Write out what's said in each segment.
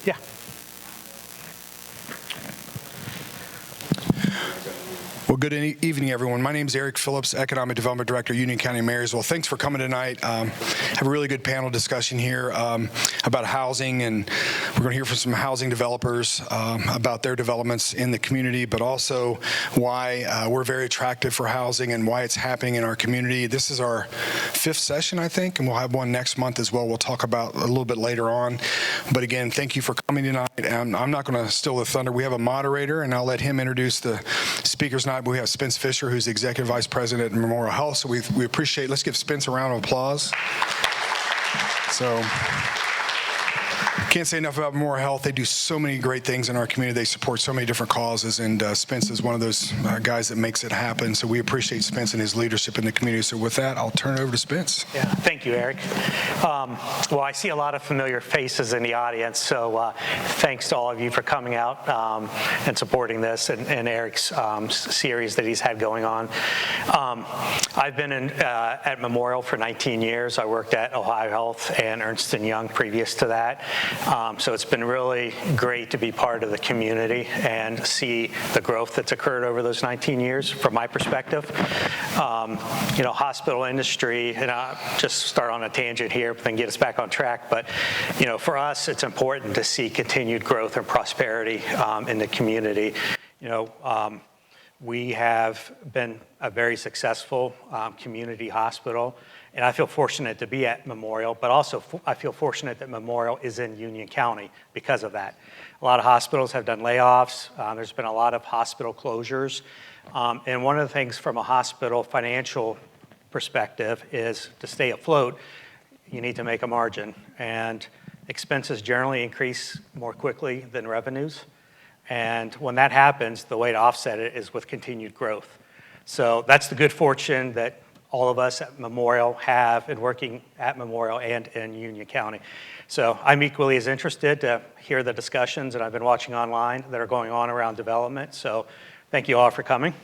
Yeah. Well, good evening, everyone. My name is Eric Phillips, Economic Development Director, Union County, Marysville. Thanks for coming tonight. Have a really good panel discussion here about housing, and we're going to hear from some housing developers about their developments in the community, but also why we're very attractive for housing and why it's happening in our community. This is our 5th session, I think, and we'll have one next month as well. We'll talk about a little bit later on. But again, thank you for coming tonight. And I'm not going to steal the thunder. We have a moderator, and I'll let him introduce the speakers tonight. We have Spence Fisher, who's the Executive Vice President at Memorial Health. So we appreciate, let's give Spence a round of applause. So, can't say enough about Memorial Health. They do so many great things in our community. They support so many different causes, and Spence is one of those guys that makes it happen. So we appreciate Spence and his leadership in the community. So with that, I'll turn it over to Spence. Yeah, thank you, Eric. Well, I see a lot of familiar faces in the audience, so thanks to all of you for coming out and supporting this and Eric's series that he's had going on. I've been at Memorial for 19 years. I worked at Ohio Health and Ernst & Young previous to that. So it's been really great to be part of the community and see the growth that's occurred over those 19 years from my perspective. Hospital industry, and I'll just start on a tangent here, but then get us back on track. But, for us, it's important to see continued growth and prosperity in the community. We have been a very successful community hospital, and I feel fortunate to be at Memorial, but also I feel fortunate that Memorial is in Union County because of that. A lot of hospitals have done layoffs. There's been a lot of hospital closures. And one of the things from a hospital financial perspective is to stay afloat, you need to make a margin. And expenses generally increase more quickly than revenues. And when that happens, the way to offset it is with continued growth. So that's the good fortune that all of us at Memorial have in working at Memorial and in Union County. So I'm equally as interested to hear the discussions, and I've been watching online, that are going on around development. So thank you all for coming.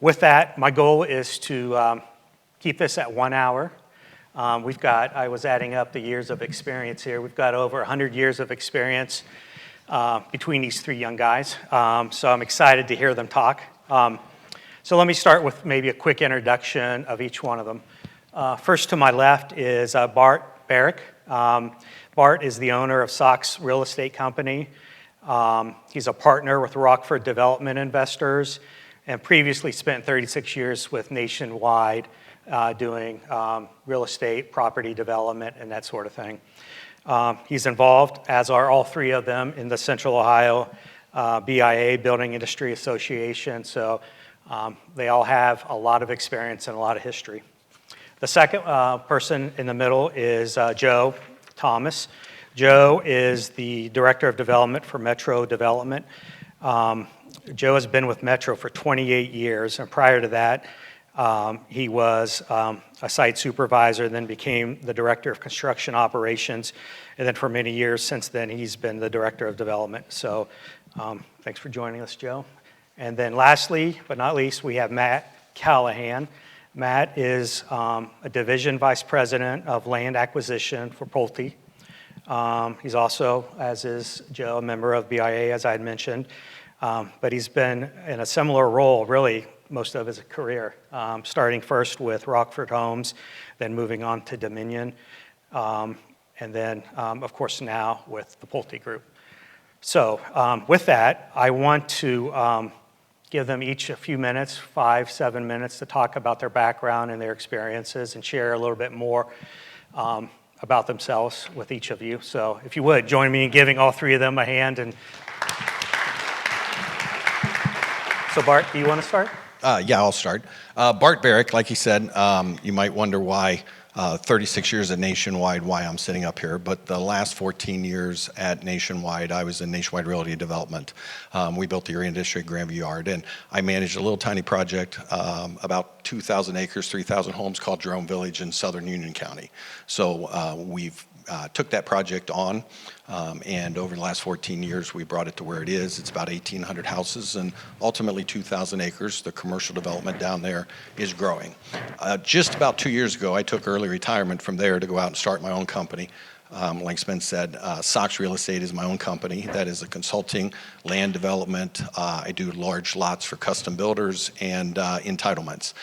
With that, my goal is to keep this at 1 hour. I was adding up the years of experience here. We've got over 100 years of experience between these 3 young guys. So I'm excited to hear them talk. So let me start with maybe a quick introduction of each one of them. First to my left is Bart Barok. Bart is the owner of Sox Real Estate Company. He's a partner with Rockford Development Investors and previously spent 36 years with Nationwide doing real estate, property development, and that sort of thing. He's involved, as are all 3 of them, in the Central Ohio BIA, Building Industry Association. So they all have a lot of experience and a lot of history. The second person in the middle is Joe Thomas. Joe is the Director of Development for Metro Development. Joe has been with Metro for 28 years, and prior to that, he was a site supervisor, then became the Director of Construction Operations, and then for many years since then, he's been the Director of Development. So thanks for joining us, Joe. And then lastly, but not least, we have Matt Callahan. Matt is a Division Vice President of Land Acquisition for Pulte. He's also, as is Joe, a member of BIA, as I had mentioned. But he's been in a similar role, really, most of his career, starting first with Rockford Homes, then moving on to Dominion, and then, of course, now with the Pulte Group. So with that, I want to give them each a few minutes, 5-7 minutes, to talk about their background and their experiences and share a little bit more about themselves with each of you. So if you would, join me in giving all 3 of them a hand. And so Bart, do you want to start? Yeah, I'll start. Bart Barok, like he said, you might wonder why 36 years at Nationwide, why I'm sitting up here, but the last 14 years at Nationwide, I was in Nationwide Realty Development. We built the Area District Grandview Yard, and I managed a little tiny project, about 2,000 acres, 3,000 homes, called Jerome Village in southern Union County. So we've took that project on, and over the last 14 years, we brought it to where it is. It's about 1,800 houses and ultimately 2,000 acres. The commercial development down there is growing. Just about 2 years ago, I took early retirement from there to go out and start my own company. Like Spence said, Sox Real Estate is my own company. That is a consulting, land development. I do large lots for custom builders and entitlements.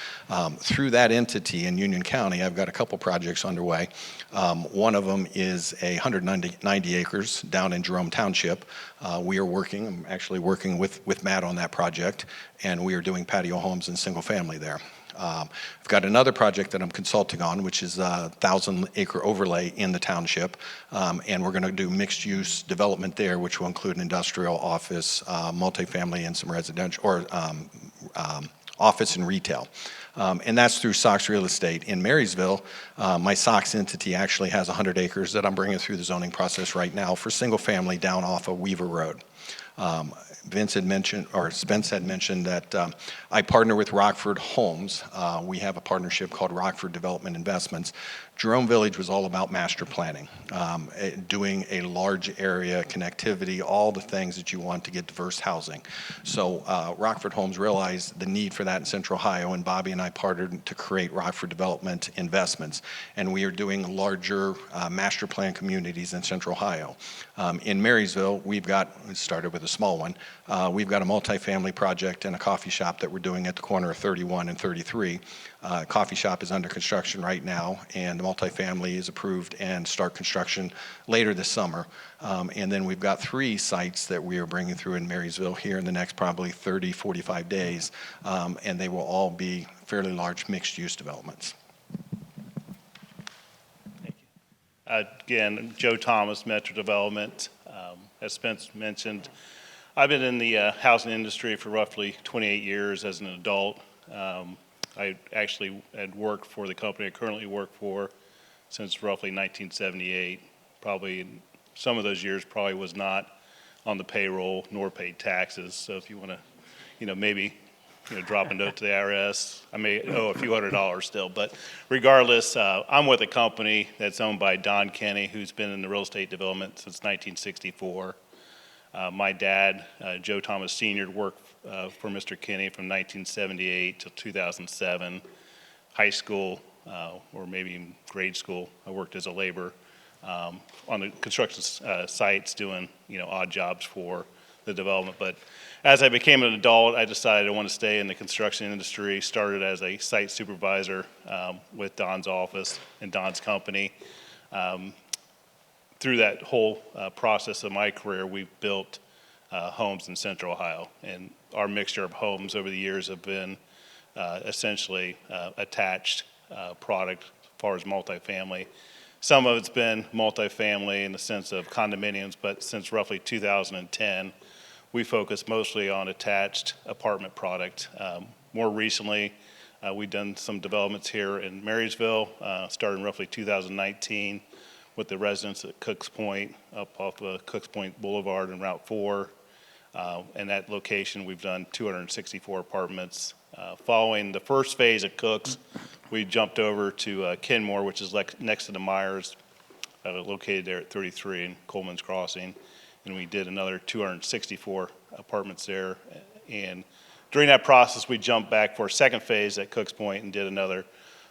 Through that entity in Union County, I've got a couple projects underway. One of them is 190 acres down in Jerome Township. I'm actually working with Matt on that project, and we are doing patio homes and single family there. I've got another project that I'm consulting on, which is a 1,000-acre overlay in the township, and we're going to do mixed-use development there, which will include an industrial, office, multifamily, and some residential, or office and retail. And that's through Sox Real Estate. In Marysville, my Sox entity actually has 100 acres that I'm bringing through the zoning process right now for single family down off of Weaver Road. Spence had mentioned that I partner with Rockford Homes. We have a partnership called Rockford Development Investments. Jerome Village was all about master planning, doing a large area, connectivity, all the things that you want to get diverse housing. So Rockford Homes realized the need for that in Central Ohio, and Bobby and I partnered to create Rockford Development Investments. And we are doing larger master plan communities in Central Ohio. In Marysville, we started with a small one. We've got a multifamily project and a coffee shop that we're doing at the corner of 31 and 33. Coffee shop is under construction right now, and the multifamily is approved and start construction later this summer. And then we've got 3 sites that we are bringing through in Marysville here in the next probably 30, 45 days, and they will all be fairly large mixed-use developments. Thank you. Again, Joe Thomas, Metro Development. As Spence mentioned, I've been in the housing industry for roughly 28 years as an adult. I actually had worked for the company I currently work for since roughly 1978. Probably some of those years probably was not on the payroll nor paid taxes. So if you want to, maybe drop a note to the IRS, I may owe a few $100s still. But regardless, I'm with a company that's owned by Don Kenny, who's been in the real estate development since 1964. My dad, Joe Thomas Sr., worked for Mr. Kenny from 1978 to 2007. High school, or maybe even grade school, I worked as a laborer on the construction sites doing, odd jobs for the development. But as I became an adult, I decided I want to stay in the construction industry. Started as a site supervisor with Don's office and Don's company. Through that whole process of my career, we've built homes in Central Ohio, and our mixture of homes over the years have been essentially attached product as far as multifamily. Some of it's been multifamily in the sense of condominiums, but since roughly 2010, we focus mostly on attached apartment product. More recently, we've done some developments here in Marysville, starting roughly 2019 with the residents at Cooks Point, up off of Cooks Point Boulevard and Route 4. And that location, we've done 264 apartments. Following the first phase of Cooks, we jumped over to Kenmore, which is next to the Myers, located there at 33 and Coleman's Crossing. And we did another 264 apartments there. And during that process, we jumped back for a second phase at Cooks Point and did another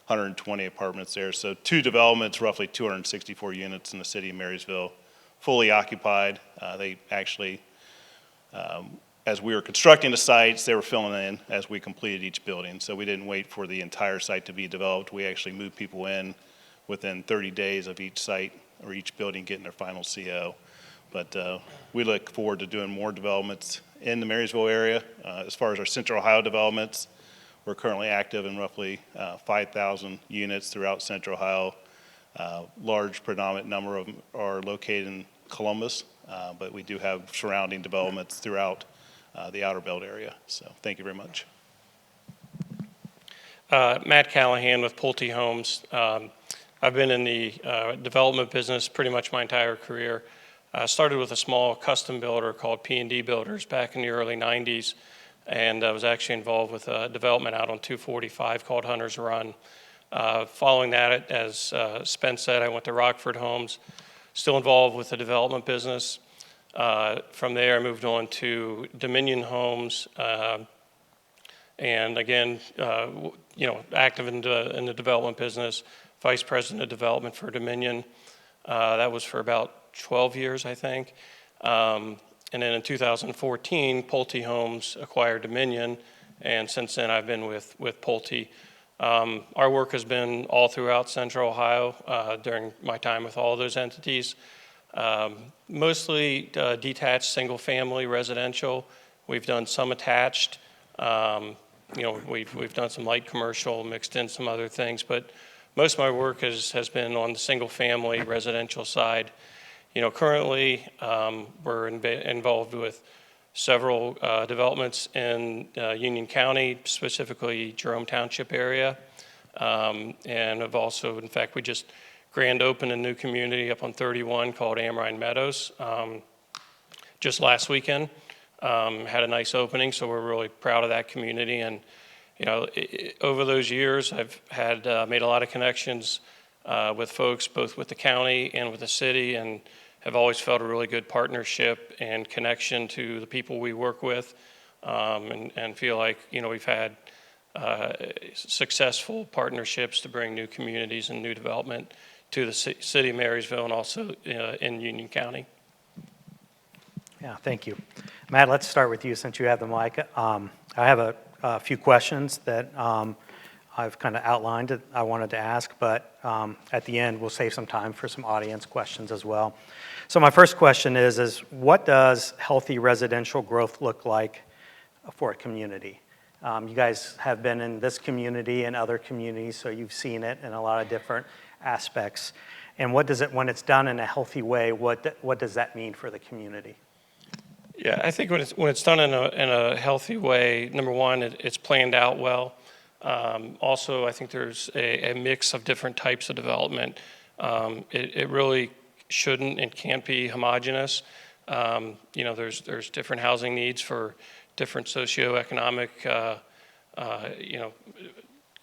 120 apartments there. So 2 developments, roughly 264 units in the city of Marysville, fully occupied. They actually, as we were constructing the sites, they were filling in as we completed each building. So we didn't wait for the entire site to be developed. We actually moved people in within 30 days of each site or each building getting their final CO. But we look forward to doing more developments in the Marysville area. As far as our Central Ohio developments, we're currently active in roughly 5,000 units throughout Central Ohio. Large predominant number of them are located in Columbus, but we do have surrounding developments throughout the Outer Belt area. So thank you very much. Matt Callahan with Pulte Homes. I've been in the development business pretty much my entire career. I started with a small custom builder called P&D Builders back in the early 90s, and I was actually involved with a development out on 245 called Hunter's Run. Following that, as Spence said, I went to Rockford Homes, still involved with the development business. From there, I moved on to Dominion Homes, and again, active in the development business, vice president of development for Dominion. That was for about 12 years, I think. And then in 2014, Pulte Homes acquired Dominion, and since then I've been with Pulte. Our work has been all throughout Central Ohio during my time with all of those entities. Mostly detached single-family residential. We've done some attached. We've done some light commercial, mixed in some other things, but most of my work has been on the single-family residential side. Currently we're involved with several developments in Union County, specifically Jerome Township area, and have also, in fact, we just grand opened a new community up on 31 called Amrine Meadows just last weekend. Had a nice opening, so we're really proud of that community. And over those years, I've had made a lot of connections with folks, both with the county and with the city, and have always felt a really good partnership and connection to the people we work with, and feel like we've had successful partnerships to bring new communities and new development to the city of Marysville and also in Union County. Yeah, thank you. Matt, let's start with you since you have the mic. I have a few questions that I've kind of outlined that I wanted to ask, but at the end we'll save some time for some audience questions as well. So my first question is what does healthy residential growth look like for a community? You guys have been in this community and other communities, so you've seen it in a lot of different aspects. And what does it, when it's done in a healthy way, what does that mean for the community? Yeah, I think when it's done in a healthy way, number one, it's planned out well. Also, I think there's a mix of different types of development. It really shouldn't and can't be homogeneous. There's different housing needs for different socioeconomic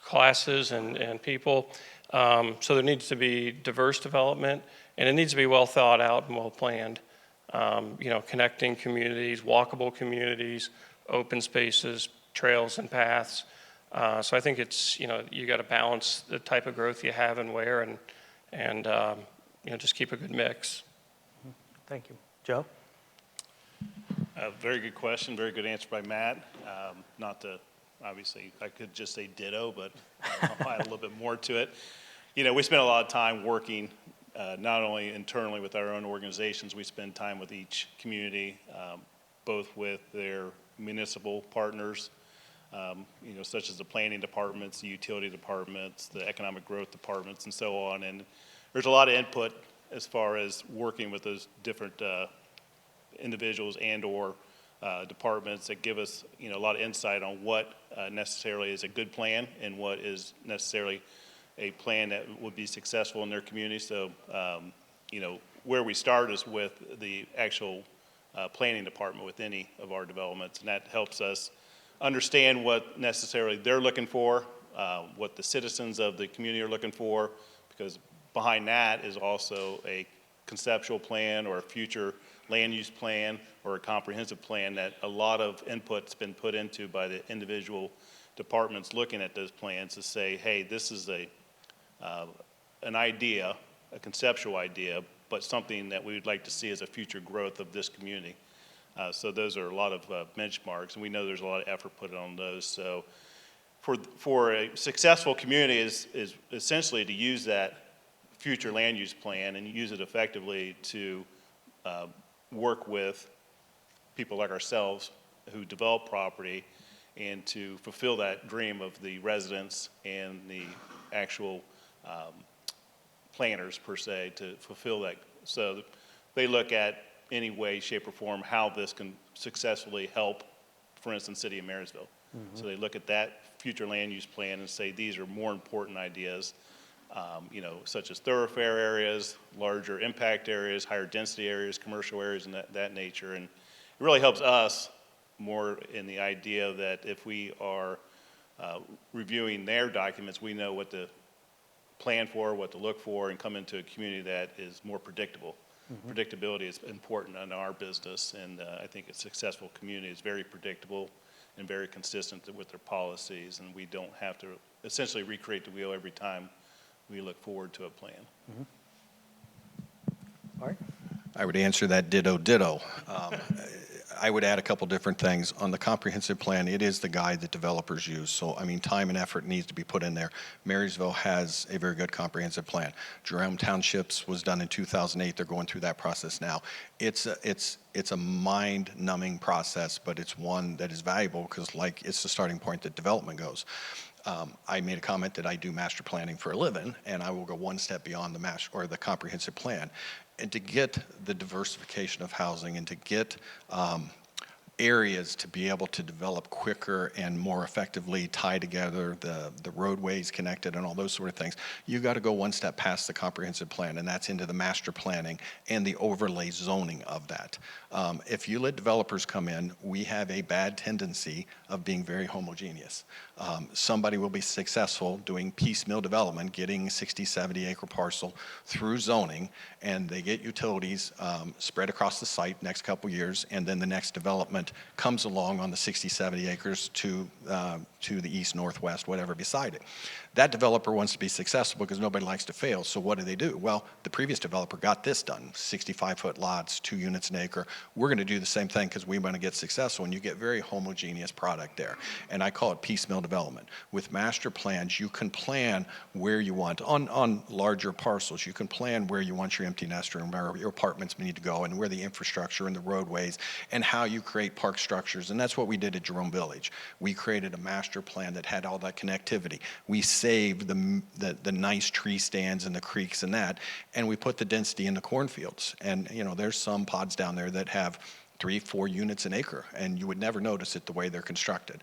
classes and people. So there needs to be diverse development, and it needs to be well thought out and well planned. Connecting communities, walkable communities, open spaces, trails and paths. So I think it's, you got to balance the type of growth you have and where, and just keep a good mix. Thank you. Joe? Very good question, very good answer by Matt. Obviously, I could just say ditto, but I'll add a little bit more to it. We spend a lot of time working not only internally with our own organizations, we spend time with each community, both with their municipal partners, such as the planning departments, the utility departments, the economic growth departments, and so on. And there's a lot of input as far as working with those different individuals and or departments that give us a lot of insight on what necessarily is a good plan and what is necessarily a plan that would be successful in their community. So where we start is with the actual planning department with any of our developments, and that helps us understand what necessarily they're looking for, what the citizens of the community are looking for, because behind that is also a conceptual plan or a future land use plan or a comprehensive plan that a lot of input's been put into by the individual departments looking at those plans to say, hey, this is an idea, a conceptual idea, but something that we would like to see as a future growth of this community. So those are a lot of benchmarks, and we know there's a lot of effort put on those. So for a successful community is essentially to use that future land use plan and use it effectively to work with people like ourselves who develop property and to fulfill that dream of the residents and the actual planners per se to fulfill that. So they look at any way, shape, or form how this can successfully help, for instance, City of Marysville. Mm-hmm. So they look at that future land use plan and say these are more important ideas, such as thoroughfare areas, larger impact areas, higher density areas, commercial areas, and that nature. And it really helps us more in the idea that if we are reviewing their documents, we know what to plan for, what to look for, and come into a community that is more predictable. Mm-hmm. Predictability is important in our business, and I think a successful community is very predictable and very consistent with their policies, and we don't have to essentially recreate the wheel every time we look forward to a plan. Mm-hmm. Art? I would answer that ditto, ditto. I would add a couple different things. On the comprehensive plan, it is the guide that developers use. So, I mean, time and effort needs to be put in there. Marysville has a very good comprehensive plan. Jerome Townships was done in 2008. They're going through that process now. It's a mind-numbing process, but it's one that is valuable because, like, it's the starting point that development goes. I made a comment that I do master planning for a living, and I will go one step beyond the comprehensive plan. And to get the diversification of housing and to get areas to be able to develop quicker and more effectively, tie together the roadways connected and all those sort of things, you got to go one step past the comprehensive plan, and that's into the master planning and the overlay zoning of that. If you let developers come in, we have a bad tendency of being very homogeneous. Somebody will be successful doing piecemeal development, getting 60, 70 acre parcel through zoning, and they get utilities spread across the site next couple years, and then the next development comes along on the 60, 70 acres to the east, northwest, whatever beside it. That developer wants to be successful because nobody likes to fail, so what do? Well, the previous developer got this done, 65-foot lots, 2 units an acre. We're going to do the same thing because we want to get successful, and you get very homogeneous product there. And I call it piecemeal development. With master plans, you can plan where you want, on larger parcels, you can plan where you want your empty nester and where your apartments need to go and where the infrastructure and the roadways and how you create park structures. And that's what we did at Jerome Village. We created a master plan that had all that connectivity. We saved the nice tree stands and the creeks and that, and we put the density in the cornfields. And there's some pods down there that have 3-4 units an acre, and you would never notice it the way they're constructed.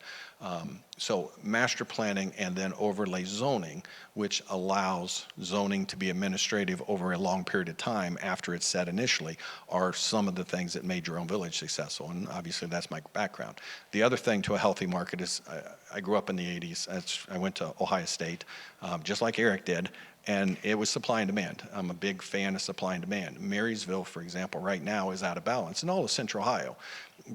So master planning and then overlay zoning, which allows zoning to be administrative over a long period of time after it's set initially, are some of the things that made Jerome Village successful, and obviously that's my background. The other thing to a healthy market is I grew up in the 80s. I went to Ohio State, just like Eric did, and it was supply and demand. I'm a big fan of supply and demand. Marysville, for example, right now is out of balance, and all of Central Ohio.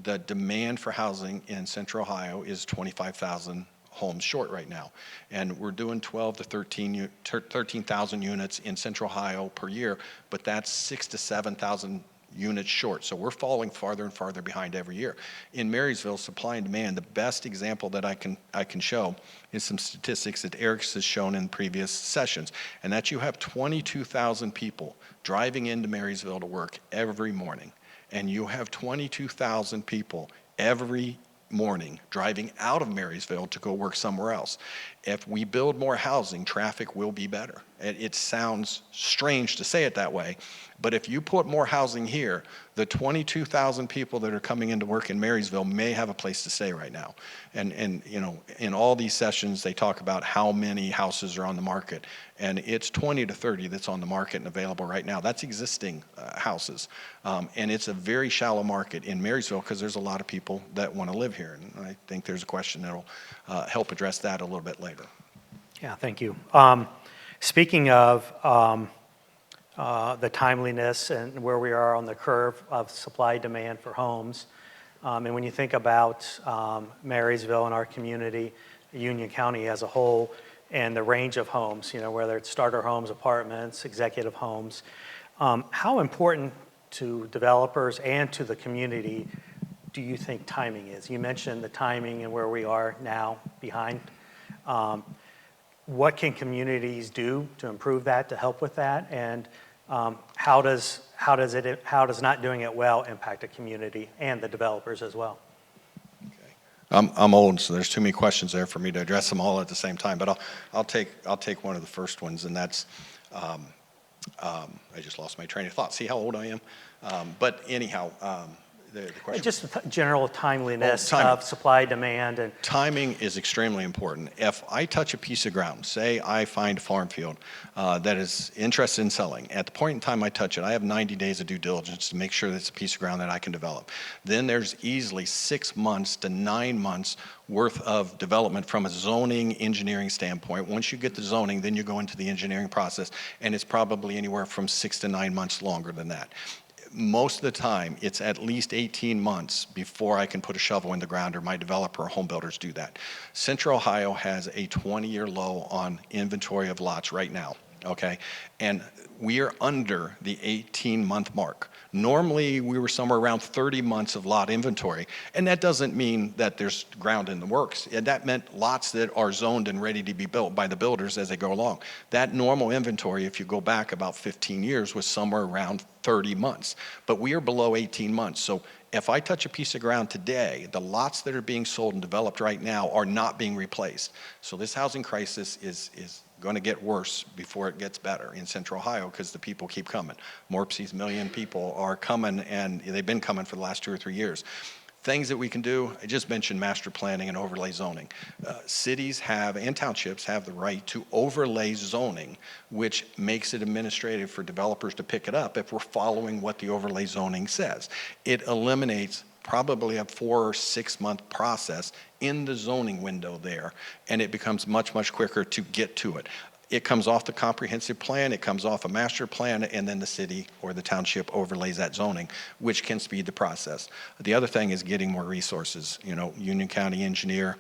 The demand for housing in Central Ohio is 25,000 homes short right now. And we're doing 12 to 13,000 units in Central Ohio per year, but that's 6,000 to 7,000 units short. So we're falling farther and farther behind every year. In Marysville, supply and demand, the best example that I can show is some statistics that Eric has shown in previous sessions, and that you have 22,000 people driving into Marysville to work every morning, and you have 22,000 people every morning driving out of Marysville to go work somewhere else. If we build more housing, traffic will be better. It sounds strange to say it that way, but if you put more housing here, the 22,000 people that are coming into work in Marysville may have a place to stay right now. And in all these sessions, they talk about how many houses are on the market, and it's 20 to 30 that's on the market and available right now. That's existing houses, and it's a very shallow market in Marysville because there's a lot of people that want to live here, and I think there's a question that will help address that a little bit later. Yeah, thank you. Speaking of the timeliness and where we are on the curve of supply demand for homes, and when you think about Marysville and our community, Union County as a whole, and the range of homes, whether it's starter homes, apartments, executive homes, how important to developers and to the community do you think timing is? You mentioned the timing and where we are now behind. What can communities do to improve that, to help with that, and how does not doing it well impact a community and the developers as well? Okay. I'm old, so there's too many questions there for me to address them all at the same time. But I'll take one of the first ones, and that's I just lost my train of thought. See how old I am? But anyhow. The question. Just the general timeliness of supply, demand, and timing is extremely important. If I touch a piece of ground, say I find a farm field that is interested in selling, at the point in time I touch it, I have 90 days of due diligence to make sure that it's a piece of ground that I can develop. Then there's easily 6 months to 9 months worth of development from a zoning engineering standpoint. Once you get the zoning, then you go into the engineering process, and it's probably anywhere from 6 to 9 months longer than that. Most of the time, it's at least 18 months before I can put a shovel in the ground, or my developer or home builders do that. Central Ohio has a 20-year low on inventory of lots right now. okay? And we are under the 18-month mark. Normally, we were somewhere around 30 months of lot inventory, and that doesn't mean that there's ground in the works. And that meant lots that are zoned and ready to be built by the builders as they go along. That normal inventory, if you go back about 15 years, was somewhere around 30 months. But we are below 18 months. So if I touch a piece of ground today, the lots that are being sold and developed right now are not being replaced. So this housing crisis is going to get worse before it gets better in Central Ohio because the people keep coming. Morpsey's million people are coming, and they've been coming for the last 2 or 3 years. Things that we can do, I just mentioned master planning and overlay zoning. Cities have, and townships have the right to overlay zoning, which makes it administrative for developers to pick it up if we're following what the overlay zoning says. It eliminates probably a 4 or 6 month process in the zoning window there, and it becomes much, much quicker to get to it. It comes off the comprehensive plan, it comes off a master plan, and then the city or the township overlays that zoning, which can speed the process. The other thing is getting more resources. You know, Union County engineer,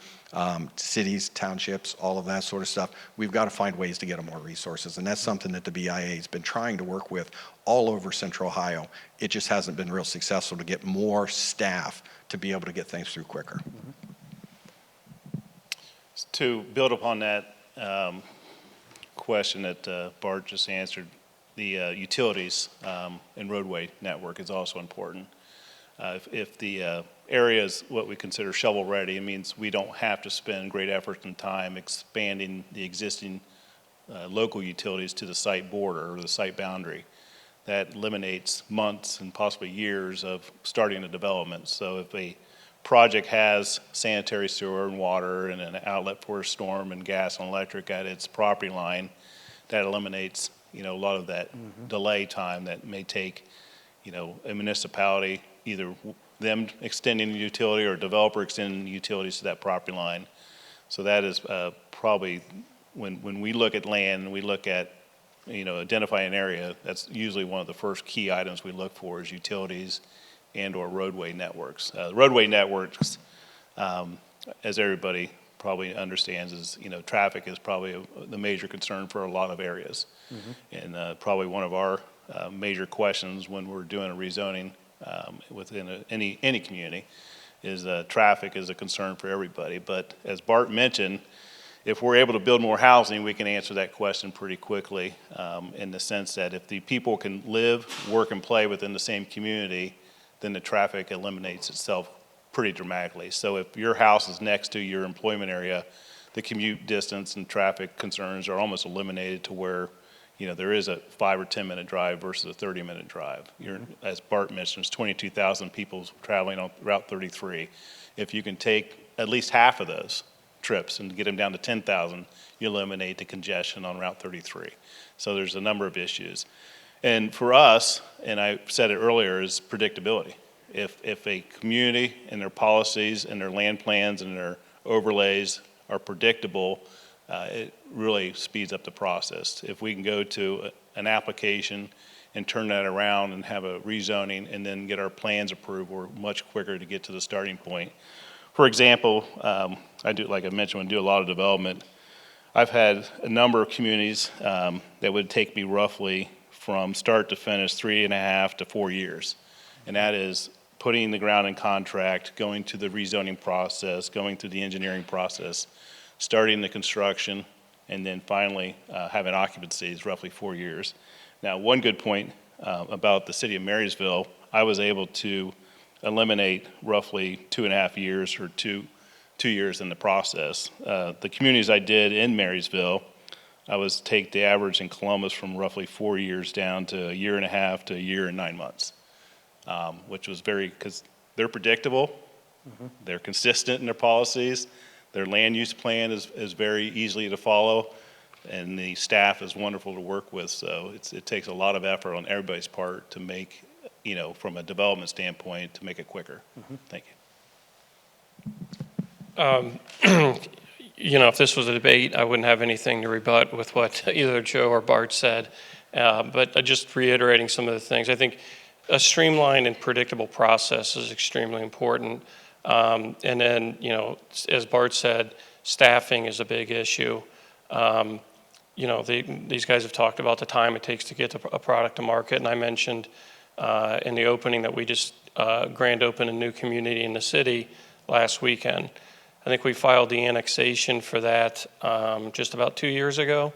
cities, townships, all of that sort of stuff. We've got to find ways to get them more resources, and that's something that the BIA has been trying to work with all over Central Ohio. It just hasn't been real successful to get more staff to be able to get things through quicker. To build upon that question that Bart just answered, the utilities and roadway network is also important. If the area is what we consider shovel-ready, it means we don't have to spend great effort and time expanding the existing local utilities to the site border or the site boundary. That eliminates months and possibly years of starting a development. So if a project has sanitary sewer and water and an outlet for a storm and gas and electric at its property line, that eliminates, you know, a lot of that delay time that may take, you know, a municipality, either them extending the utility or a developer extending the utilities to that property line. So that is probably, when we look at land and we look at, you know, identify an area, that's usually one of the first key items we look for is utilities and or roadway networks. Roadway networks, as everybody probably understands, is, you know, traffic is probably the major concern for a lot of areas. And probably one of our major questions when we're doing a rezoning within any community is traffic is a concern for everybody. But as Bart mentioned, if we're able to build more housing, we can answer that question pretty quickly in the sense that if the people can live, work, and play within the same community, then the traffic eliminates itself pretty dramatically. So if your house is next to your employment area, the commute distance and traffic concerns are almost eliminated to where, you know, there is a 5 or 10 minute drive versus a 30-minute drive. As Bart mentioned, there's 22,000 people traveling on Route 33. If you can take at least half of those trips and get them down to 10,000, you eliminate the congestion on Route 33. So there's a number of issues. And for us, and I said it earlier, is predictability. If a community and their policies and their land plans and their overlays are predictable, it really speeds up the process. If we can go to an application and turn that around and have a rezoning and then get our plans approved, we're much quicker to get to the starting point. For example, I do, like I mentioned, when I do a lot of development, I've had a number of communities that would take me roughly from start to finish 3.5 to 4 years. And that is putting the ground in contract, going to the rezoning process, going through the engineering process, starting the construction, and then finally having occupancy is roughly 4 years. Now, one good point about the city of Marysville, I was able to eliminate roughly 2.5 years or two years in the process. The communities I did in Marysville, I was take the average in Columbus from roughly 4 years down to 1.5 years to 1 year and 9 months, which was because they're predictable, they're consistent in their policies, their land use plan is very easily to follow, and the staff is wonderful to work with. So it takes a lot of effort on everybody's part to make, you know, from a development standpoint, to make it quicker. Thank you. You know, if this was a debate, I wouldn't have anything to rebut with what either Joe or Bart said. But just reiterating some of the things, I think a streamlined and predictable process is extremely important. And then, you know, as Bart said, staffing is a big issue. these guys have talked about the time it takes to get a product to market, and I mentioned in the opening that we just grand opened a new community in the city last weekend. I think we filed the annexation for that just about 2 years ago,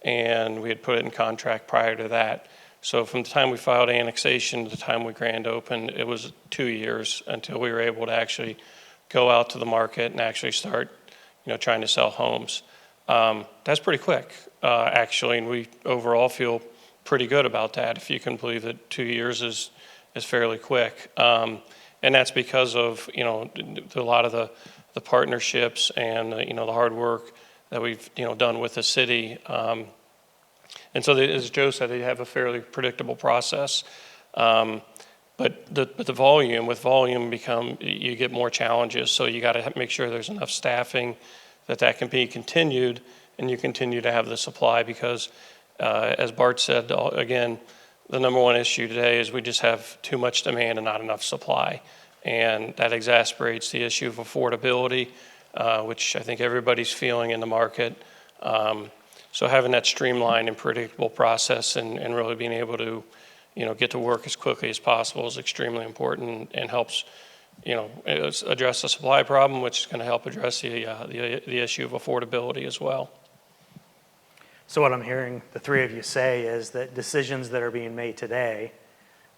and we had put it in contract prior to that. So from the time we filed annexation to the time we grand opened, it was 2 years until we were able to actually go out to the market and actually start, trying to sell homes. That's pretty quick, actually, and we overall feel pretty good about that. If you can believe that 2 years is fairly quick, and that's because of a lot of the partnerships and the hard work that we've done with the city. And so as Joe said, they have a fairly predictable process. But the volume, you get more challenges. So you got to make sure there's enough staffing that can be continued, and you continue to have the supply because, as Bart said, again, the number one issue today is we just have too much demand and not enough supply. And that exacerbates the issue of affordability, which I think everybody's feeling in the market. So having that streamlined and predictable process and really being able to, get to work as quickly as possible is extremely important and helps, address the supply problem, which is going to help address the issue of affordability as well. So what I'm hearing the three of you say is that decisions that are being made today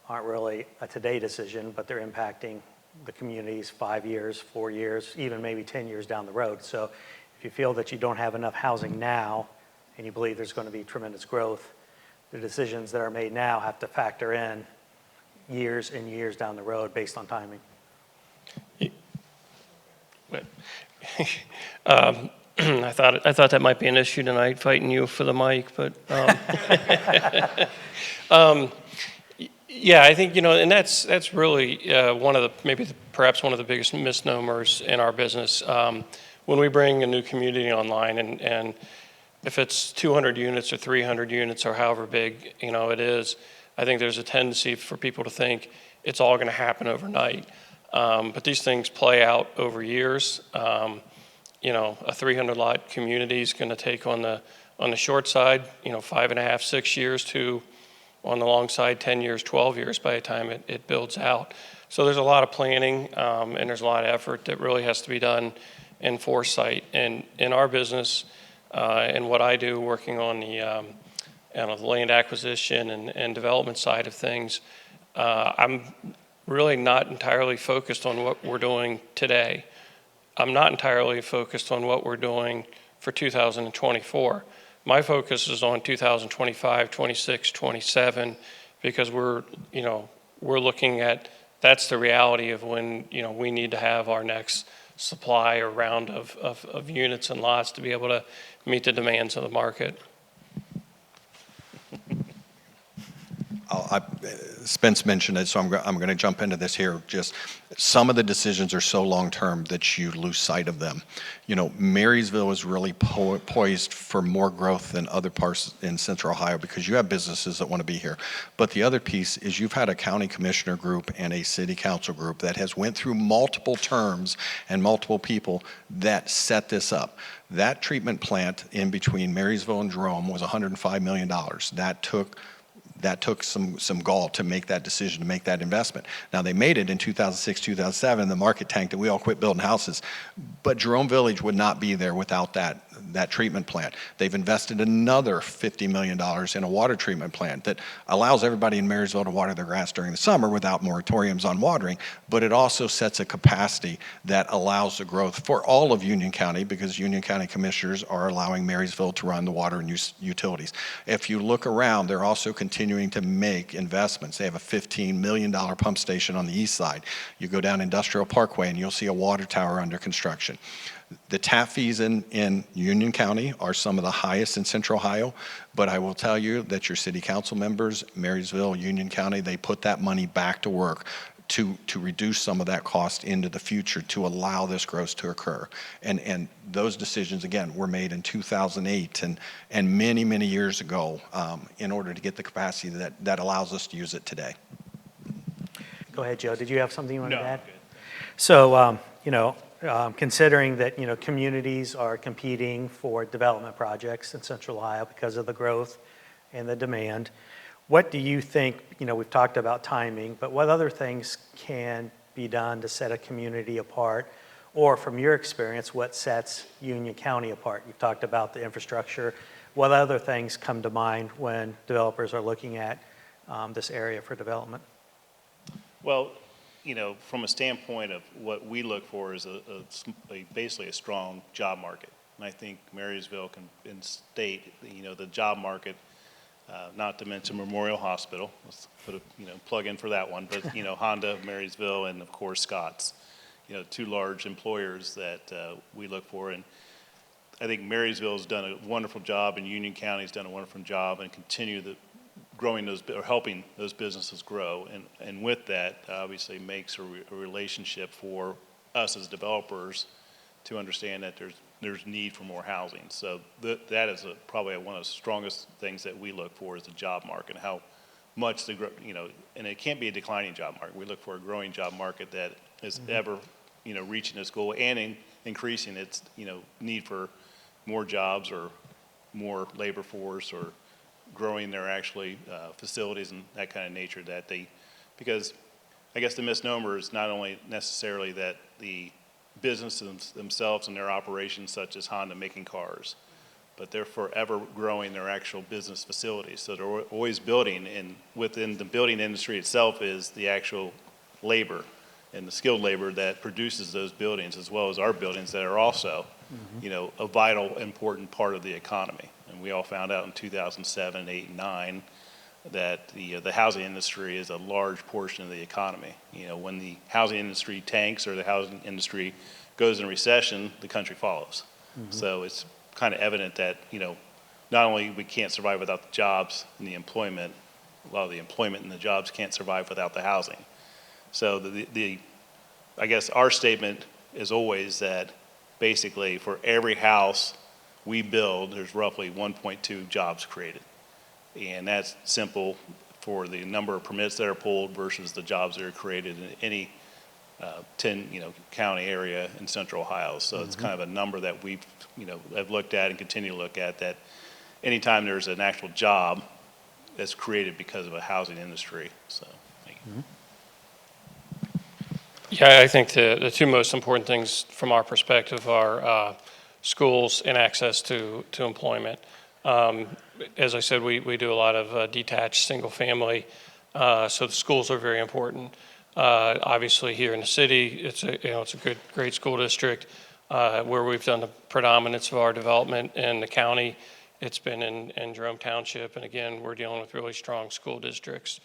aren't really a today decision, but they're impacting the communities 5 years, 4 years, even maybe 10 years down the road. So if you feel that you don't have enough housing now and you believe there's going to be tremendous growth, the decisions that are made now have to factor in years and years down the road based on timing. I thought that might be an issue tonight, fighting you for the mic, but yeah, I think and that's really perhaps one of the biggest misnomers in our business. When we bring a new community online, and if it's 200 units or 300 units or however big it is, I think there's a tendency for people to think it's all going to happen overnight. But these things play out over years. A 300 lot community is going to take on the short side, 5.5, 6 years to on the long side, 10 years, 12 years by the time it builds out. So there's a lot of planning and there's a lot of effort that really has to be done in foresight. And in our business and what I do working on the land acquisition and development side of things, I'm really not entirely focused on what we're doing today. I'm not entirely focused on what we're doing for 2024. My focus is on 2025, 26, 27, because we're looking at, that's the reality of when, we need to have our next supply or round of units and lots to be able to meet the demands of the market. Spence mentioned it, so I'm going to jump into this here. Just some of the decisions are so long-term that you lose sight of them. Marysville is really poised for more growth than other parts in Central Ohio because you have businesses that want to be here. But the other piece is you've had a county commissioner group and a city council group that has went through multiple terms and multiple people that set this up. That treatment plant in between Marysville and Jerome was $105 million. That took some gall to make that decision, to make that investment. Now, they made it in 2006, 2007, the market tanked and we all quit building houses. But Jerome Village would not be there without that treatment plant. They've invested another $50 million in a water treatment plant that allows everybody in Marysville to water their grass during the summer without moratoriums on watering, but it also sets a capacity that allows the growth for all of Union County because Union County commissioners are allowing Marysville to run the water and utilities. If you look around, they're also continuing to make investments. They have a $15 million pump station on the east side. You go down Industrial Parkway and you'll see a water tower under construction. The tap fees in Union County are some of the highest in Central Ohio, but I will tell you that your city council members, Marysville, Union County, they put that money back to work to reduce some of that cost into the future to allow this growth to occur. And those decisions, again, were made in 2008 and many, many years ago in order to get the capacity that allows us to use it today. Go ahead, Joe. Did you have something you wanted to add? Good. So, considering that, communities are competing for development projects in Central Ohio because of the growth and the demand, what do you think, we've talked about timing, but what other things can be done to set a community apart? Or from your experience, what sets Union County apart? You've talked about the infrastructure. What other things come to mind when developers are looking at this area for development? Well, from a standpoint of what we look for is basically a strong job market. And I think Marysville can state, the job market, not to mention Memorial Hospital, let's put a, plug in for that one, but, Honda of Marysville and of course Scott's, two large employers that we look for. And I think Marysville's done a wonderful job and Union County's done a wonderful job and continue growing those or helping those businesses grow, and with that obviously makes a relationship for us as developers to understand that there's need for more housing. So that is probably one of the strongest things that we look for is the job market, and how much and it can't be a declining job market. We look for a growing job market that is ever reaching its goal and increasing its need for more jobs or more labor force, or growing their facilities and that kind of nature because I guess the misnomer is not only necessarily that the businesses themselves and their operations, such as Honda making cars, but they're forever growing their actual business facilities. So they're always building, and within the building industry itself is the actual labor and the skilled labor that produces those buildings, as well as our buildings that are also, a vital, important part of the economy. And we all found out in 2007, 8, and 9 that the housing industry is a large portion of the economy. When the housing industry tanks or the housing industry goes in recession, the country follows. So it's kind of evident that, not only we can't survive without the jobs and the employment, a lot of the employment and the jobs can't survive without the housing. So I guess our statement is always that basically for every house we build, there's roughly 1.2 jobs created. And that's simple for the number of permits that are pulled versus the jobs that are created in any 10 county area in Central Ohio. So it's kind of a number that we've have looked at and continue to look at, that anytime there's an actual job that's created because of a housing industry. So thank you. Yeah, I think the two most important things from our perspective are schools and access to employment. As I said, we do a lot of detached single family, so the schools are very important. Obviously here in the city, it's a great school district where we've done the predominance of our development in the county. It's been in Jerome Township, and again, we're dealing with really strong school districts.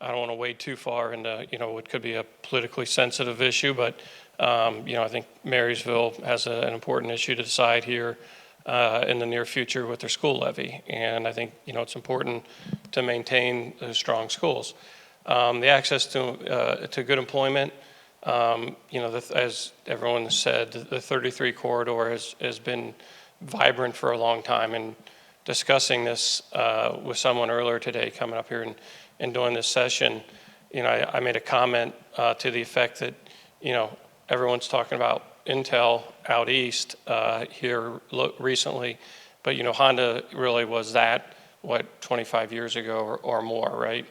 I don't want to wade too far into, what could be a politically sensitive issue, but, I think Marysville has an important issue to decide here in the near future with their school levy. And I think, it's important to maintain those strong schools. The access to good employment, as everyone said, the 33 corridor has been vibrant for a long time. And discussing this with someone earlier today coming up here and doing this session, I made a comment to the effect that, everyone's talking about Intel out east here recently, but, Honda really was that, 25 years ago or more, right?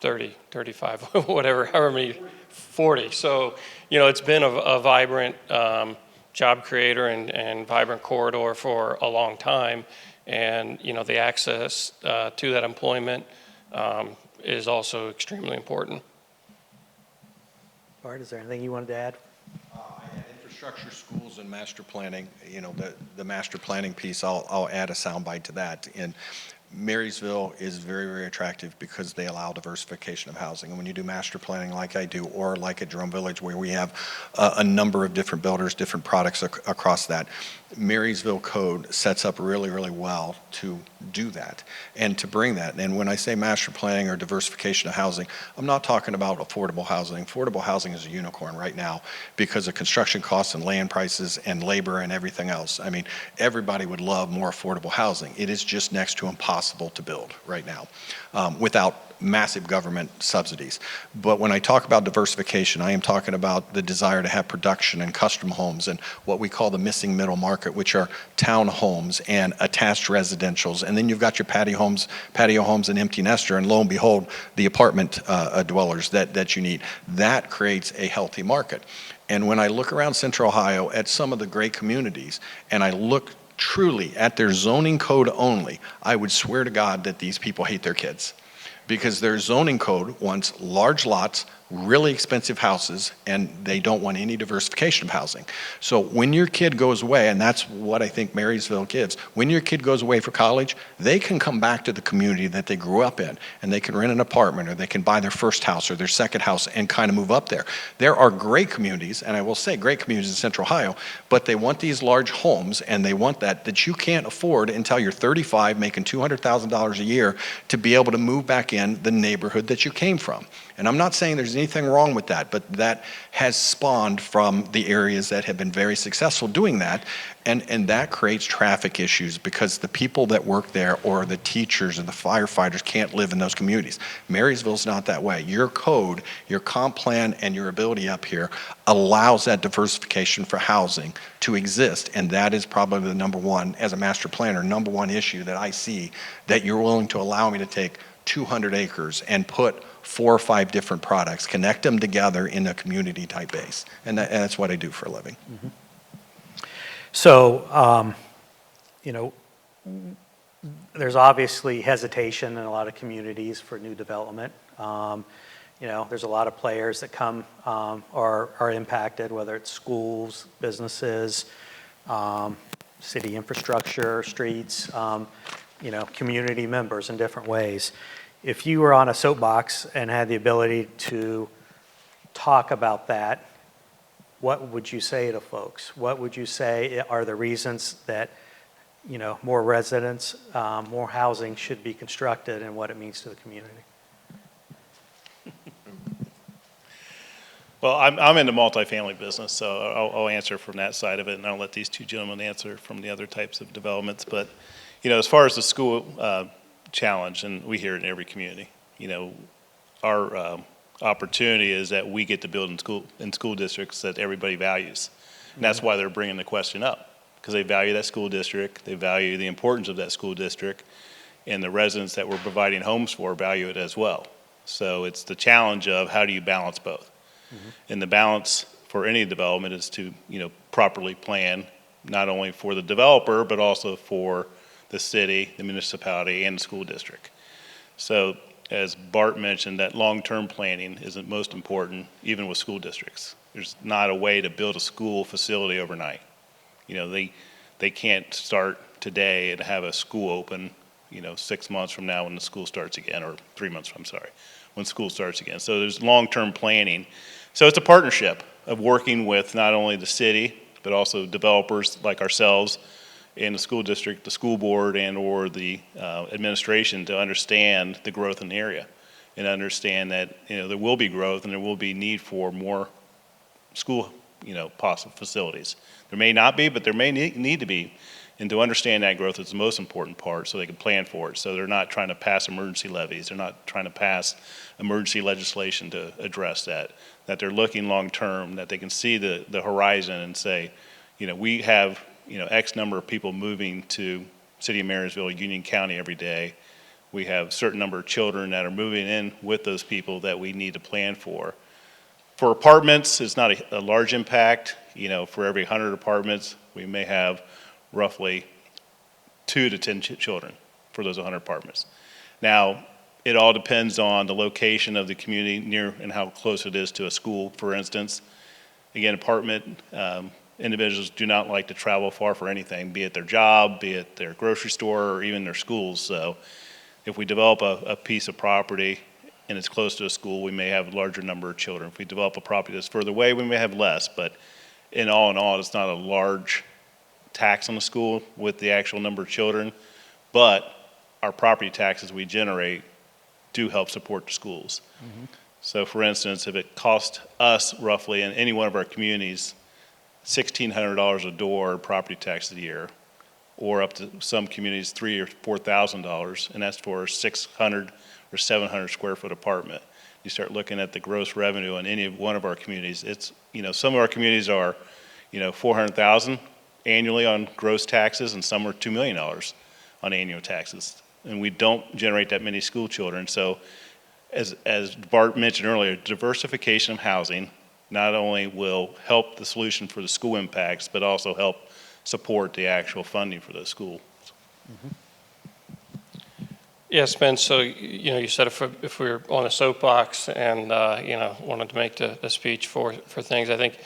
30, 35, whatever, however many, 40. So, it's been a vibrant job creator and vibrant corridor for a long time. And, the access to that employment is also extremely important. Bart, is there anything you wanted to add? Infrastructure, schools, and master planning. The master planning piece, I'll add a soundbite to that. And Marysville is very, very attractive because they allow diversification of housing. And when you do master planning like I do, or like at Jerome Village, where we have a number of different builders, different products across that, Marysville code sets up really, really well to do that and to bring that. And when I say master planning or diversification of housing, I'm not talking about affordable housing. Affordable housing is a unicorn right now because of construction costs and land prices and labor and everything else. I mean, everybody would love more affordable housing. It is just next to impossible to build right now without massive government subsidies. But when I talk about diversification, I am talking about the desire to have production and custom homes and what we call the missing middle market, which are town homes and attached residentials. And then you've got your patio homes and empty nester, and lo and behold, the apartment dwellers that you need. That creates a healthy market. And when I look around Central Ohio at some of the great communities, and I look truly at their zoning code only, I would swear to God that these people hate their kids. Because their zoning code wants large lots, really expensive houses, and they don't want any diversification of housing. So when your kid goes away, and that's what I think Marysville gives, when your kid goes away for college, they can come back to the community that they grew up in, and they can rent an apartment, or they can buy their first house or their second house and kind of move up there. There are great communities, and I will say great communities in Central Ohio, but they want these large homes, and they want that you can't afford until you're 35, making $200,000 a year to be able to move back in the neighborhood that you came from. And I'm not saying there's anything wrong with that, but that has spawned from the areas that have been very successful doing that. And that creates traffic issues because the people that work there or the teachers and the firefighters can't live in those communities. Marysville's not that way. Your code, your comp plan, and your ability up here allows that diversification for housing to exist. And that is probably the number one, as a master planner, number one issue that I see, that you're willing to allow me to take 200 acres and put 4 or 5 different products, connect them together in a community type base. And that's what I do for a living. Mm-hmm. So, there's obviously hesitation in a lot of communities for new development. There's a lot of players that come or are impacted, whether it's schools, businesses, city infrastructure, streets, community members in different ways. If you were on a soapbox and had the ability to talk about that, what would you say to folks? What would you say are the reasons that, more residents, more housing should be constructed and what it means to the community? Well, I'm in the multifamily business, so I'll answer from that side of it, and I'll let these two gentlemen answer from the other types of developments. But, as far as the school challenge, and we hear it in every community, our opportunity is that we get to build in school districts that everybody values. And that's why they're bringing the question up, because they value that school district, they value the importance of that school district, and the residents that we're providing homes for value it as well. So it's the challenge of how do you balance both? Mm-hmm. And the balance for any development is to, properly plan, not only for the developer, but also for the city, the municipality, and the school district. So as Bart mentioned, that long-term planning is the most important, even with school districts. There's not a way to build a school facility overnight. They can't start today and have a school open, 6 months from now when the school starts again, or 3 months, when school starts again. So there's long-term planning. So it's a partnership of working with not only the city, but also developers like ourselves in the school district, the school board, and or the administration to understand the growth in the area and understand that there will be growth and there will be need for more school possible facilities. There may not be, but there may need to be. And to understand that growth is the most important part so they can plan for it. So they're not trying to pass emergency levies. They're not trying to pass emergency legislation to address that they're looking long term, that they can see the horizon and say, we have X number of people moving to City of Marysville, Union County every day. We have a certain number of children that are moving in with those people that we need to plan for. For apartments, it's not a large impact. For every 100 apartments, we may have roughly 2 to 10 children for those 100 apartments. Now, it all depends on the location of the community near and how close it is to a school, for instance. Again, apartment individuals do not like to travel far for anything, be it their job, be it their grocery store, or even their schools. So if we develop a piece of property and it's close to a school, we may have a larger number of children. If we develop a property that's further away, we may have less. But in all, it's not a large tax on the school with the actual number of children. But our property taxes we generate do help support the schools. So for instance, if it cost us roughly in any one of our communities $1,600 a door property tax a year, or up to some communities $3,000 or $4,000, and that's for a 600 or 700 square foot apartment. You start looking at the gross revenue in any one of our communities. It's, some of our communities are, 400,000 annually on gross taxes, and some are $2 million on annual taxes. And we don't generate that many school children. So as Bart mentioned earlier, diversification of housing not only will help the solution for the school impacts, but also help support the actual funding for the school. Yeah, Spence, so, you said if we were on a soapbox and, wanted to make the speech for things, I think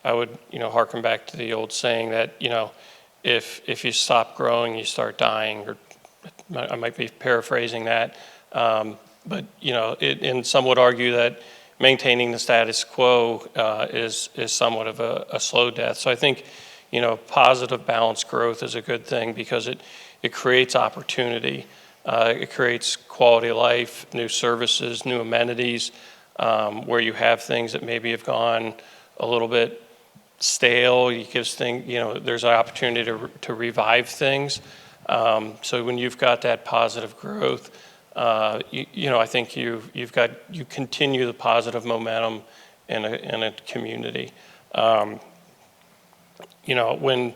I would, harken back to the old saying that, if you stop growing, you start dying, or I might be paraphrasing that. But, and some would argue that maintaining the status quo is somewhat of a slow death. So I think, positive balanced growth is a good thing because it creates opportunity. It creates quality of life, new services, new amenities, where you have things that maybe have gone a little bit stale. You gives things, there's an opportunity to revive things. So when you've got that positive growth, I think you continue the positive momentum in a community. When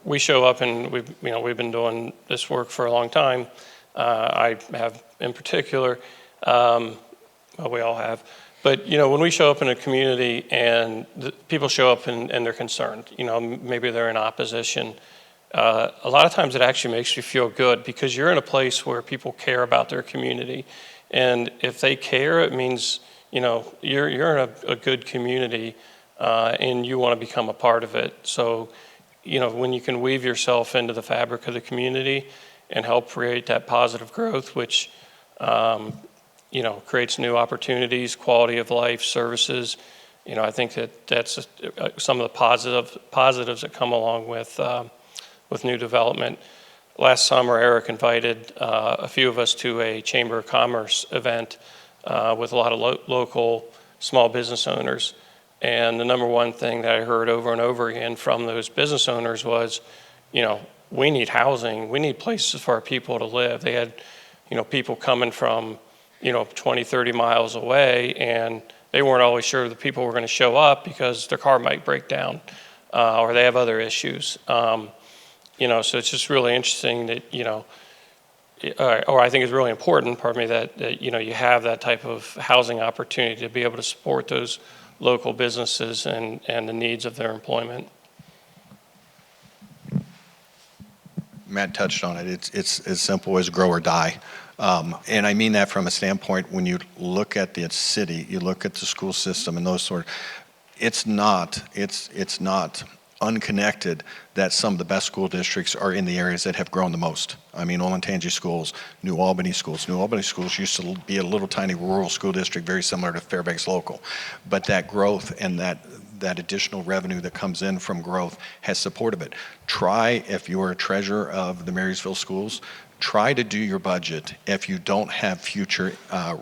we show up and we've been doing this work for a long time. I have in particular, well, we all have, but when we show up in a community and people show up and they're concerned, maybe they're in opposition. A lot of times it actually makes you feel good because you're in a place where people care about their community. And if they care, it means, you're in a good community and you want to become a part of it. So, when you can weave yourself into the fabric of the community and help create that positive growth, which, creates new opportunities, quality of life, services, I think that's some of the positives that come along with new development. Last summer, Eric invited a few of us to a Chamber of Commerce event with a lot of local small business owners. And the number one thing that I heard over and over again from those business owners was, we need housing. We need places for our people to live. They had, people coming from, 20, 30 miles away, and they weren't always sure the people were going to show up because their car might break down or they have other issues. So it's just really interesting that, or I think it's really important, that you have that type of housing opportunity to be able to support those local businesses and the needs of their employment. Matt touched on it. It's as simple as grow or die. And I mean that from a standpoint when you look at the city, you look at the school system and those sort of, it's not unconnected that some of the best school districts are in the areas that have grown the most. I mean, Olentangy schools, New Albany schools. New Albany schools used to be a little tiny rural school district, very similar to Fairbanks Local. But that growth and that additional revenue that comes in from growth has supported it. Try, if you're a treasurer of the Marysville schools, try to do your budget if you don't have future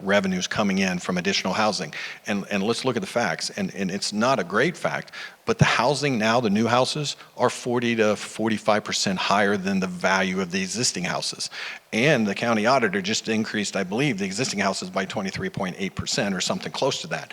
revenues coming in from additional housing. And let's look at the facts. And it's not a great fact, but the housing now, the new houses, are 40 to 45% higher than the value of the existing houses. And the county auditor just increased, I believe, the existing houses by 23.8% or something close to that.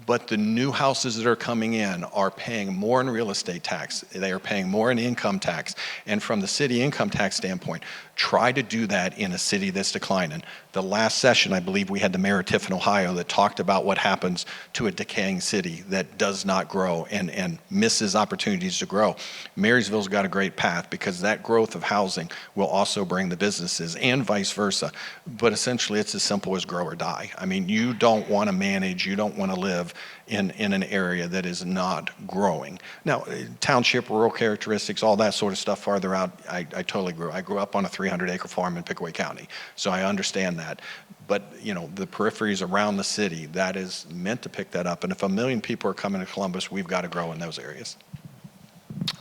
But the new houses that are coming in are paying more in real estate tax. They are paying more in income tax. And from the city income tax standpoint, try to do that in a city that's declining. The last session, I believe we had the mayor of Tiffin, Ohio, that talked about what happens to a decaying city that does not grow and misses opportunities to grow. Marysville's got a great path because that growth of housing will also bring the businesses and vice versa. But essentially, it's as simple as grow or die. I mean, you don't want to manage, you don't want to live in an area that is not growing. Now, township, rural characteristics, all that sort of stuff farther out, I totally agree. I grew up on a 300-acre farm in Pickaway County, so I understand that. But, the peripheries around the city, that is meant to pick that up. And if 1 million people are coming to Columbus, we've got to grow in those areas.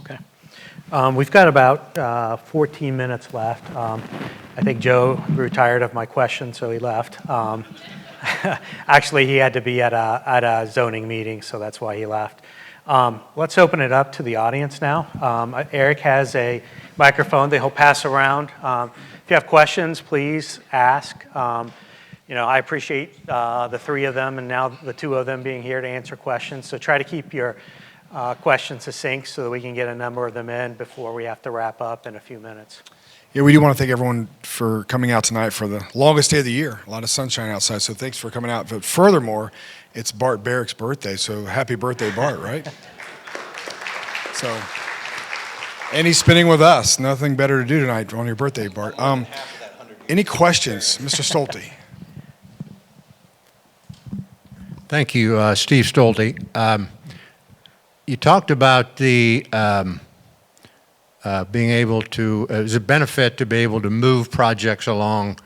Okay. We've got about 14 minutes left. I think Joe grew tired of my question, so he left. Actually, he had to be at a zoning meeting, so that's why he left. Let's open it up to the audience now. Eric has a microphone that he'll pass around. If you have questions, please ask. I appreciate the three of them and now the two of them being here to answer questions. So try to keep your questions succinct so that we can get a number of them in before we have to wrap up in a few minutes. Yeah, we do want to thank everyone for coming out tonight for the longest day of the year. A lot of sunshine outside, so thanks for coming out. But furthermore, it's Bart Barok's birthday, so happy birthday, Bart, right? So, and he's spending with us. Nothing better to do tonight on your birthday, Bart. Any questions, Mr. Stolte? Thank you, Steve Stolte. You talked about the being able to, as a benefit to be able to move projects along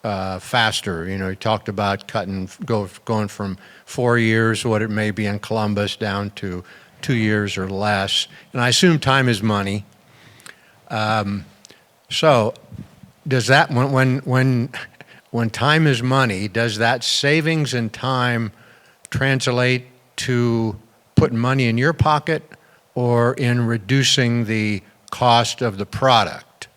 faster. You talked about going from 4 years, what it may be in Columbus, down to 2 years or less. And I assume time is money. So does that, when time is money, does that savings in time translate to putting money in your pocket or in reducing the cost of the product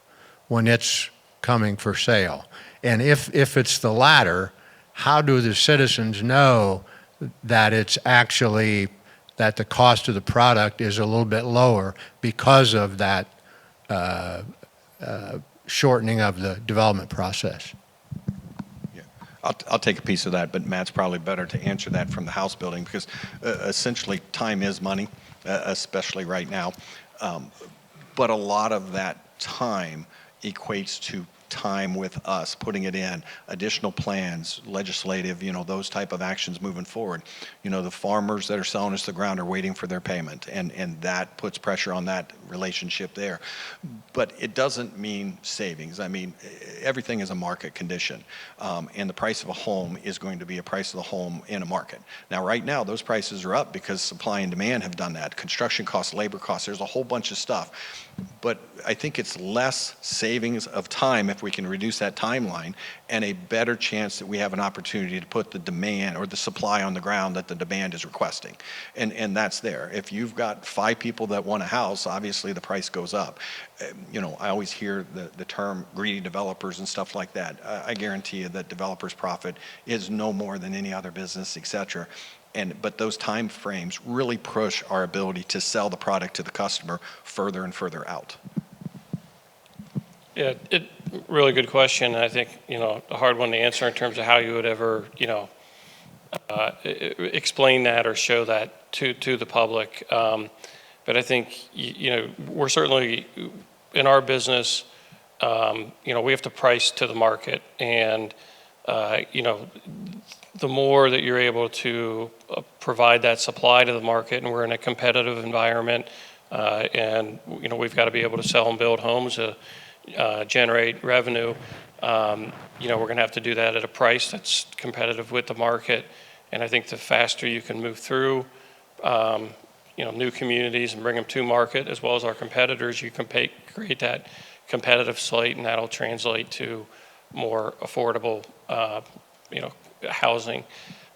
when it's coming for sale? And if it's the latter, how do the citizens know that it's actually, that the cost of the product is a little bit lower because of that shortening of the development process? I'll take a piece of that, but Matt's probably better to answer that from the house building because essentially time is money, especially right now. But a lot of that time equates to time with us, putting it in, additional plans, legislative, those type of actions moving forward. The farmers that are selling us the ground are waiting for their payment, and that puts pressure on that relationship there. But it doesn't mean savings. I mean, everything is a market condition, and the price of a home is going to be a price of the home in a market. Now, right now, those prices are up because supply and demand have done that. Construction costs, labor costs, there's a whole bunch of stuff. But I think it's less savings of time if we can reduce that timeline, and a better chance that we have an opportunity to put the demand or the supply on the ground that the demand is requesting. And that's there. If you've got 5 people that want a house, obviously the price goes up. I always hear the term greedy developers and stuff like that. I guarantee you that developers' profit is no more than any other business, et cetera. But those time frames really push our ability to sell the product to the customer further and further out. Yeah, really good question. I think, a hard one to answer in terms of how you would ever, explain that or show that to the public. But I think, we're certainly, in our business, we have to price to the market. And, the more that you're able to provide that supply to the market, and we're in a competitive environment, and, we've got to be able to sell and build homes to generate revenue, we're going to have to do that at a price that's competitive with the market. And I think the faster you can move through, new communities and bring them to market, as well as our competitors, you can create that competitive slate, and that'll translate to more affordable, housing.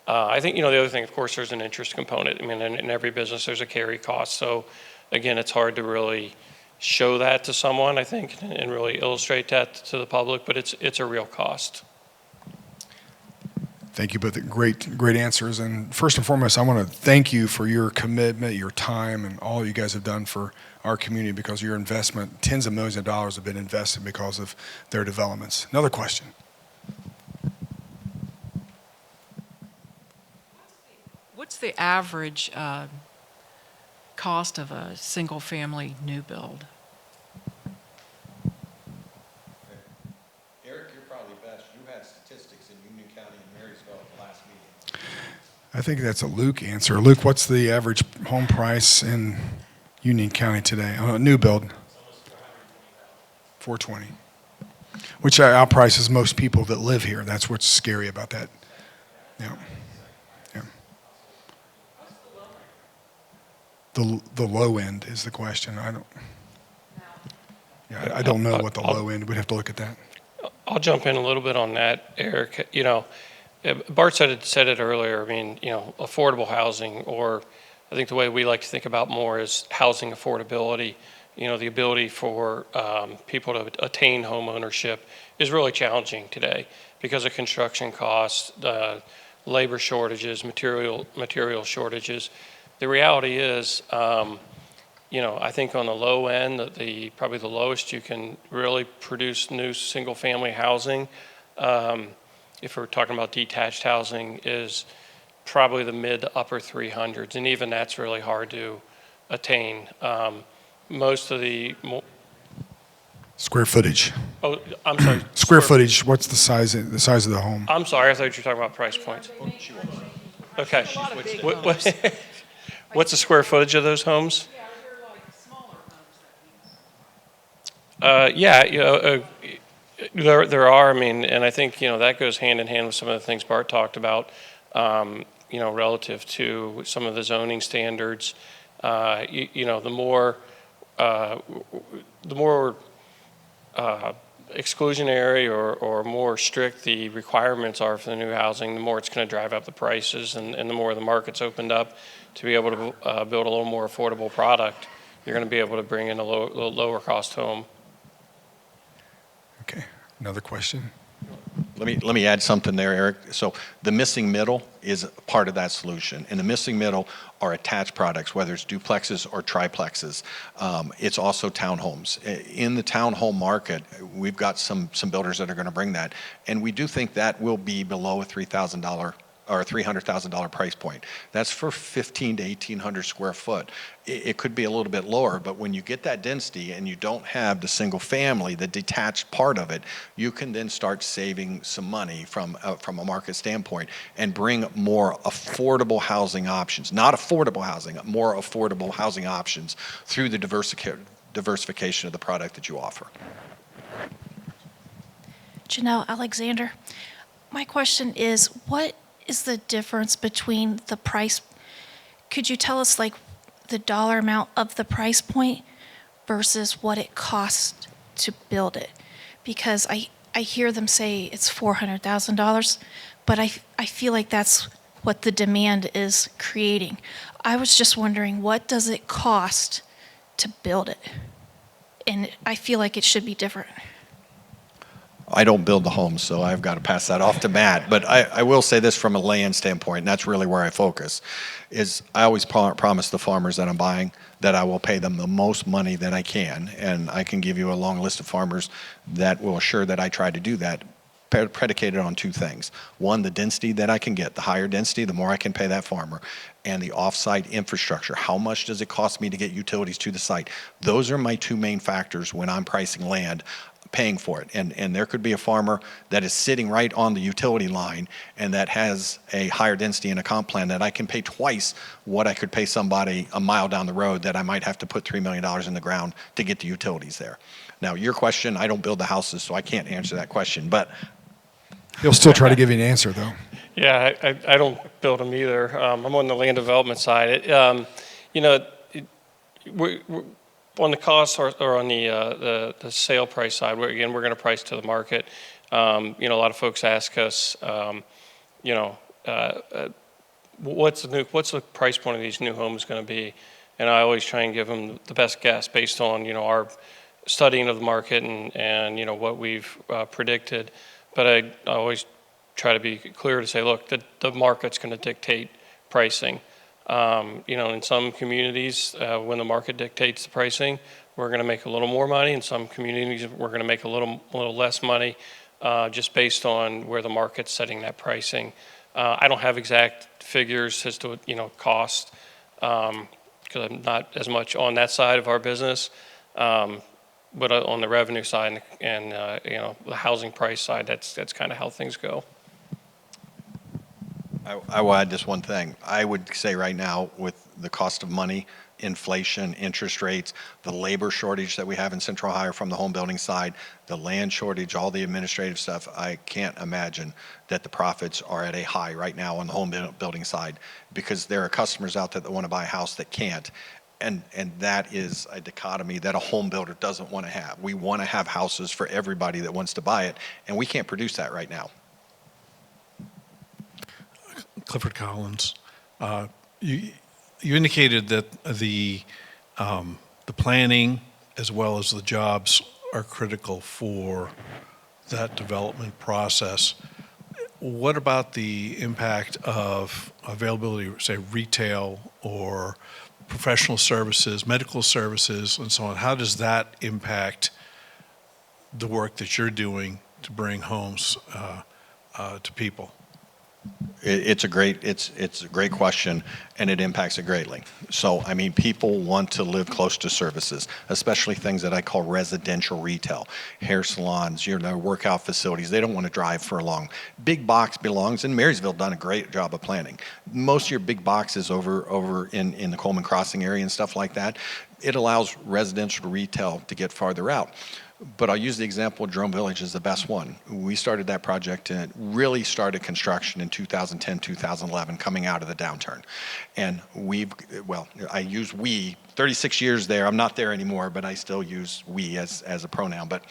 I think, the other thing, of course, there's an interest component. I mean, in every business, there's a carry cost. So, again, it's hard to really show that to someone, I think, and really illustrate that to the public, but it's a real cost. Thank you both. Great answers. And first and foremost, I want to thank you for your commitment, your time, and all you guys have done for our community because of your investment. Tens of millions of dollars have been invested because of their developments. Another question. What's the average cost of a single-family new build? Eric, you're probably best. You had statistics in Union County and Marysville at the last meeting. I think that's a Luke answer. Luke, what's the average home price in Union County today on a new build? $420,000, which outprices most people that live here. That's what's scary about that. Yeah. The low end is the question. I don't know what the low end. We'd have to look at that. I'll jump in a little bit on that, Eric. Bart said it earlier. I mean, affordable housing, or I think the way we like to think about more is housing affordability. The ability for people to attain home ownership is really challenging today because of construction costs, labor shortages, material shortages. The reality is, I think on the low end, probably the lowest you can really produce new single-family housing, if we're talking about detached housing, is probably the mid to upper 300s, and even that's really hard to attain. Most of the Square footage. oh, I'm sorry. Square footage. What's the size of the home? I'm sorry. I thought you were talking about price points. Okay. What's the square footage of those homes? Yeah, there are. I mean, and I think that goes hand in hand with some of the things Bart talked about. Relative to some of the zoning standards. The more exclusionary or more strict the requirements are for the new housing, the more it's going to drive up the prices, and the more the market's opened up to be able to build a little more affordable product, you're going to be able to bring in a lower cost home. Okay, another question. Let me add something there, Eric. So the missing middle is part of that solution, and the missing middle are attached products, whether it's duplexes or triplexes. It's also townhomes. In the townhome market, we've got some builders that are going to bring that, and we do think that will be below a $3,000 or $300,000 price point. That's for 1,500 to 1,800 square foot. It could be a little bit lower, but when you get that density and you don't have the single family, the detached part of it, you can then start saving some money from a market standpoint and bring more affordable housing options, not affordable housing, more affordable housing options through the diversification of the product that you offer. Janelle Alexander, my question is, what is the difference between the price? Could you tell us like the dollar amount of the price point versus what it costs to build it? Because I hear them say it's $400,000, but I feel like that's what the demand is creating. I was just wondering, what does it cost to build it? And I feel like it should be different. I don't build the homes, so I've got to pass that off to Matt. But I will say this from a land standpoint, and that's really where I focus, is I always promise the farmers that I'm buying that I will pay them the most money that I can. And I can give you a long list of farmers that will assure that I try to do that, predicated on two things. One, the density that I can get. The higher density, the more I can pay that farmer. And the off-site infrastructure. How much does it cost me to get utilities to the site? Those are my two main factors when I'm pricing land, paying for it. And there could be a farmer that is sitting right on the utility line and that has a higher density in a comp plan that I can pay twice what I could pay somebody a mile down the road that I might have to put $3 million in the ground to get the utilities there. Now, your question, I don't build the houses, so I can't answer that question, but He'll still try to give you an answer, though. Yeah, I don't build them either. I'm on the land development side. We're on the cost or on the sale price side, we're going to price to the market. A lot of folks ask us, what's the price point of these new homes going to be? And I always try and give them the best guess based on our studying of the market and what we've predicted. But I always try to be clear to say, look, the market's going to dictate pricing. In some communities, when the market dictates the pricing, we're going to make a little more money. In some communities, we're going to make a little less money, just based on where the market's setting that pricing. I don't have exact figures as to cost, because I'm not as much on that side of our business. But on the revenue side and the housing price side, that's kind of how things go. I will add just one thing. I would say right now, with the cost of money, inflation, interest rates, the labor shortage that we have in Central Ohio from the home building side, the land shortage, all the administrative stuff, I can't imagine that the profits are at a high right now on the home building side, because there are customers out there that want to buy a house that can't. And that is a dichotomy that a home builder doesn't want to have. We want to have houses for everybody that wants to buy it, and we can't produce that right now. Clifford Collins. You indicated that the planning as well as the jobs are critical for that development process. What about the impact of availability, say, retail or professional services, medical services, and so on? How does that impact the work that you're doing to bring homes to people? It's a great question, and it impacts it greatly. So, I mean, people want to live close to services, especially things that I call residential retail, hair salons, workout facilities. They don't want to drive for long. Big box belongs, and Marysville done a great job of planning. Most of your big boxes over in the Coleman Crossing area and stuff like that, it allows residential retail to get farther out. But I'll use the example of Jerome Village as the best one. We started that project and really started construction in 2010, 2011, coming out of the downturn. And I use we, 36 years there. I'm not there anymore, but I still use we as a pronoun. But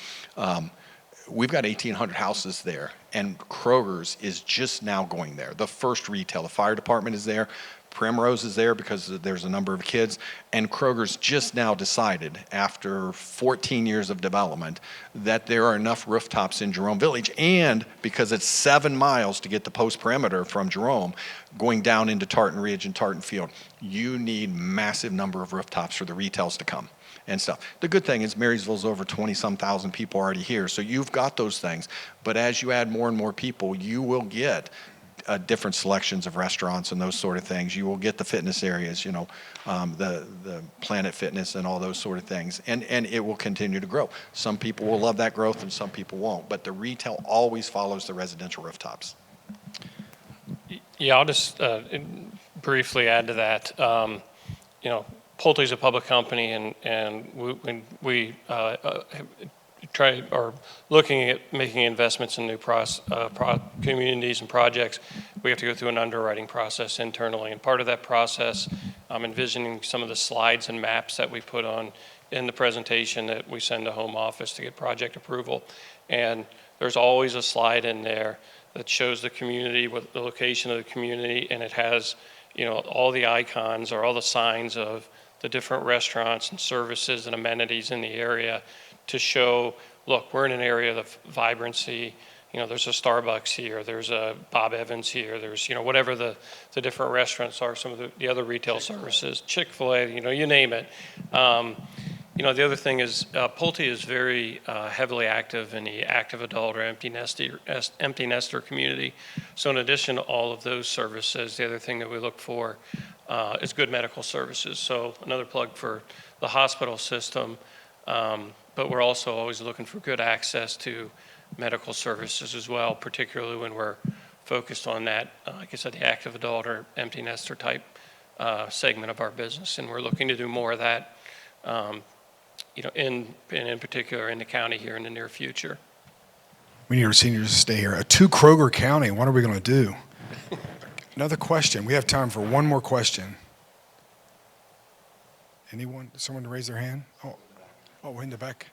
we've got 1,800 houses there, and Kroger's is just now going there. The first retail, the fire department is there. Primrose is there because there's a number of kids, and Kroger's just now decided, after 14 years of development, that there are enough rooftops in Jerome Village, and because it's 7 miles to get the post perimeter from Jerome, going down into Tartan Ridge and Tartan Field, you need massive number of rooftops for the retails to come and stuff. The good thing is Marysville's over 20-some thousand people already here, so you've got those things, but as you add more and more people, you will get different selections of restaurants and those sort of things. You will get the fitness areas, the Planet Fitness and all those sort of things, and it will continue to grow. Some people will love that growth and some people won't, but the retail always follows the residential rooftops. Yeah, I'll just briefly add to that. Pulte is a public company, and we are looking at making investments in new communities and projects. We have to go through an underwriting process internally, and part of that process, I'm envisioning some of the slides and maps that we put on in the presentation that we send to home office to get project approval. And there's always a slide in there that shows the community, what the location of the community, and it has all the icons or all the signs of the different restaurants and services and amenities in the area to show, look, we're in an area of vibrancy. There's a Starbucks here, there's a Bob Evans here, there's, whatever the different restaurants are, some of the other retail services, Chick-fil-A, you name it. The other thing is Pulte is very heavily active in the active adult or empty nester community. So in addition to all of those services, the other thing that we look for is good medical services. So another plug for the hospital system. But we're also always looking for good access to medical services as well, particularly when we're focused on that, like I said, the active adult or empty nester type segment of our business. And we're looking to do more of that, in particular in the county here in the near future. We need our seniors to stay here. A 2 Kroger County, what are we going to do? Another question. We have time for one more question. Anyone? Someone to raise their hand? Oh, we're in the back.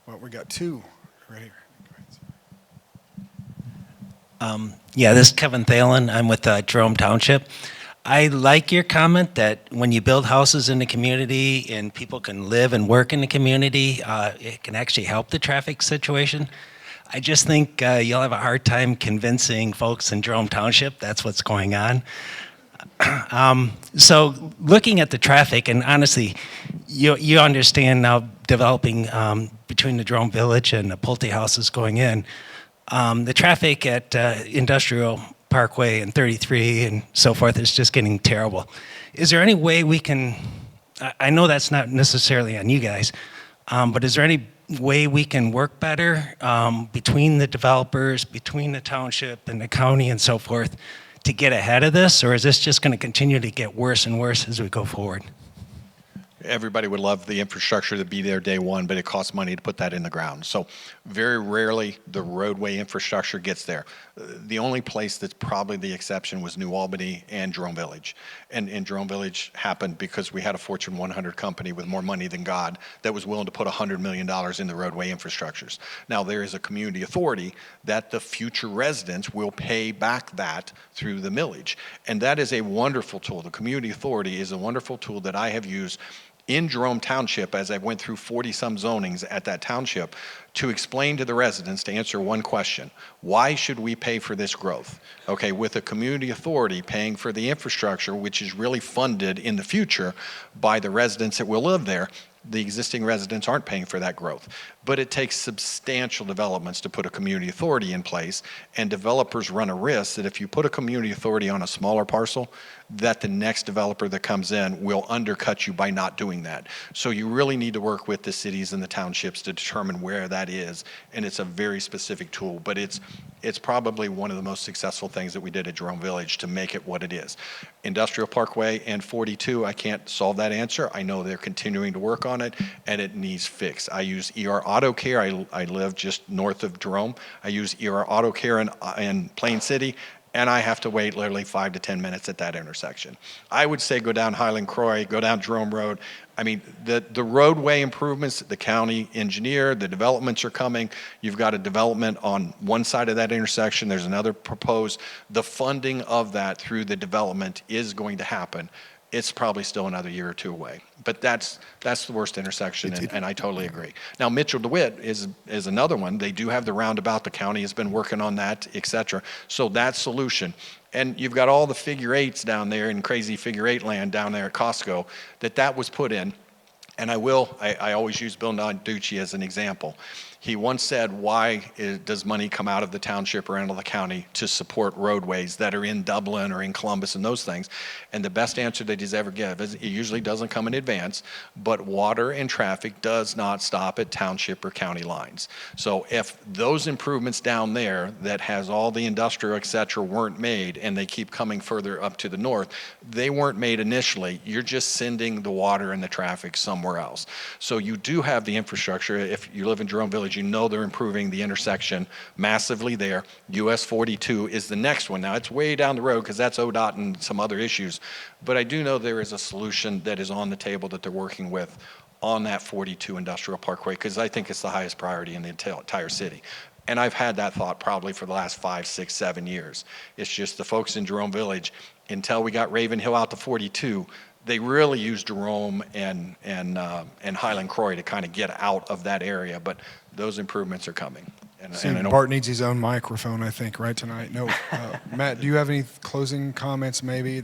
Well, we got 2 right here. This is Kevin Thalen. I'm with Jerome Township. I like your comment that when you build houses in the community and people can live and work in the community, it can actually help the traffic situation. I just think you'll have a hard time convincing folks in Jerome Township that's what's going on. So looking at the traffic, and honestly, you understand now developing between the Jerome Village and the Pulte houses going in, the traffic at Industrial Parkway and 33 and so forth is just getting terrible. Is there any way we can, I know that's not necessarily on you guys, but is there any way we can work better between the developers, between the township and the county and so forth to get ahead of this, or is this just going to continue to get worse and worse as we go forward? everybody would love the infrastructure to be there day one, but it costs money to put that in the ground. So very rarely the roadway infrastructure gets there. The only place that's probably the exception was New Albany and Jerome Village. And Jerome Village happened because we had a Fortune 100 company with more money than God that was willing to put $100 million in the roadway infrastructures. Now, there is a community authority that the future residents will pay back that through the millage. And that is a wonderful tool. The community authority is a wonderful tool that I have used in Jerome Township as I went through 40-some zonings at that township to explain to the residents, to answer one question: why should we pay for this growth? Okay, with a community authority paying for the infrastructure, which is really funded in the future by the residents that will live there, the existing residents aren't paying for that growth. But it takes substantial developments to put a community authority in place, and developers run a risk that if you put a community authority on a smaller parcel, that the next developer that comes in will undercut you by not doing that. So you really need to work with the cities and the townships to determine where that is, and it's a very specific tool, but it's probably one of the most successful things that we did at Jerome Village to make it what it is. Industrial Parkway and 42, I can't solve that answer. I know they're continuing to work on it, and it needs fixed. I use ER Auto Care. I live just north of Jerome. I use ER Auto Care in Plain City, and I have to wait literally 5 to 10 minutes at that intersection. I would say go down Highland Croy, go down Jerome Road. I mean, the roadway improvements, the county engineer, the developments are coming. You've got a development on one side of that intersection. There's another proposed. The funding of that through the development is going to happen. It's probably still another year or two away. But that's the worst intersection, and I totally agree. Now, Mitchell DeWitt is another one. They do have the roundabout. The county has been working on that, et cetera. So that solution. And you've got all the figure eights down there in crazy figure eight land down there at Costco that was put in. And I always use Bill Narducci as an example. He once said, why does money come out of the township or out of the county to support roadways that are in Dublin or in Columbus and those things? And the best answer that he's ever given is it usually doesn't come in advance, but water and traffic does not stop at township or county lines. So if those improvements down there that has all the industrial, et cetera, weren't made, and they keep coming further up to the north, they weren't made initially. You're just sending the water and the traffic somewhere else. So you do have the infrastructure. If you live in Jerome Village, you know they're improving the intersection massively there. US 42 is the next one. Now, it's way down the road because that's ODOT and some other issues. But I do know there is a solution that is on the table that they're working with on that 42 Industrial Parkway, because I think it's the highest priority in the entire city. And I've had that thought probably for the last 5, 6, 7 years. It's just the folks in Jerome Village, until we got Raven Hill out to 42, they really used Jerome and Highland Croy to kind of get out of that area, but those improvements are coming. And I know Bart needs his own microphone, I think, right tonight. No, Matt, do you have any closing comments? Maybe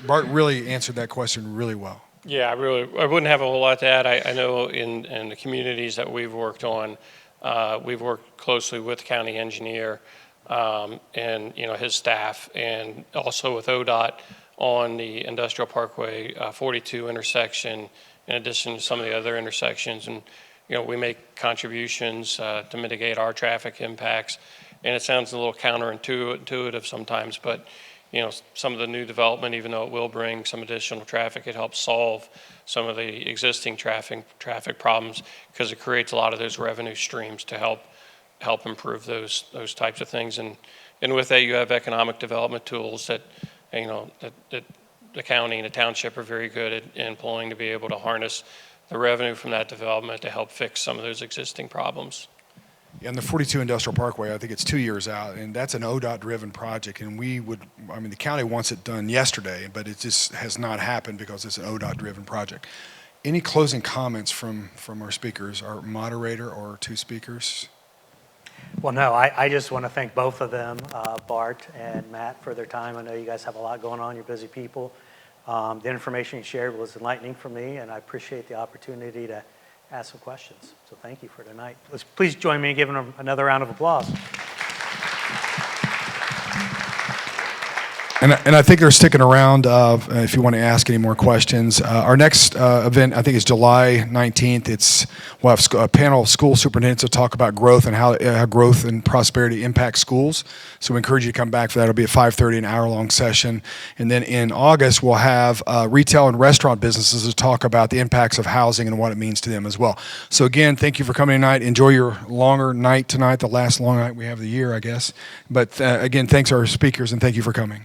Bart really answered that question really well. Yeah, I wouldn't have a whole lot to add. I know in the communities that we've worked on, we've worked closely with the county engineer and his staff, and also with ODOT on the Industrial Parkway 42 intersection, in addition to some of the other intersections. And we make contributions to mitigate our traffic impacts. And it sounds a little counterintuitive sometimes, but some of the new development, even though it will bring some additional traffic, it helps solve some of the existing traffic problems, because it creates a lot of those revenue streams to help improve those types of things. And with that, you have economic development tools that that the county and the township are very good at employing to be able to harness the revenue from that development to help fix some of those existing problems. Yeah, and the 42 Industrial Parkway, I think it's 2 years out, and that's an ODOT-driven project, and the county wants it done yesterday, but it just has not happened because it's an ODOT-driven project. Any closing comments from our speakers, our moderator or two speakers? Well, no, I just want to thank both of them, Bart and Matt, for their time. I know you guys have a lot going on. You're busy people. The information you shared was enlightening for me, and I appreciate the opportunity to ask some questions. So thank you for tonight. Please join me in giving them another round of applause. And I think they're sticking around if you want to ask any more questions. Our next event, I think, is July 19th. We'll have a panel of school superintendents to talk about growth and how growth and prosperity impact schools. So we encourage you to come back for that. It'll be at 5:30, an hour-long session. And then in August, we'll have retail and restaurant businesses to talk about the impacts of housing and what it means to them as well. So again, thank you for coming tonight. Enjoy your longer night tonight, the last long night we have of the year, I guess. But again, thanks to our speakers, and thank you for coming.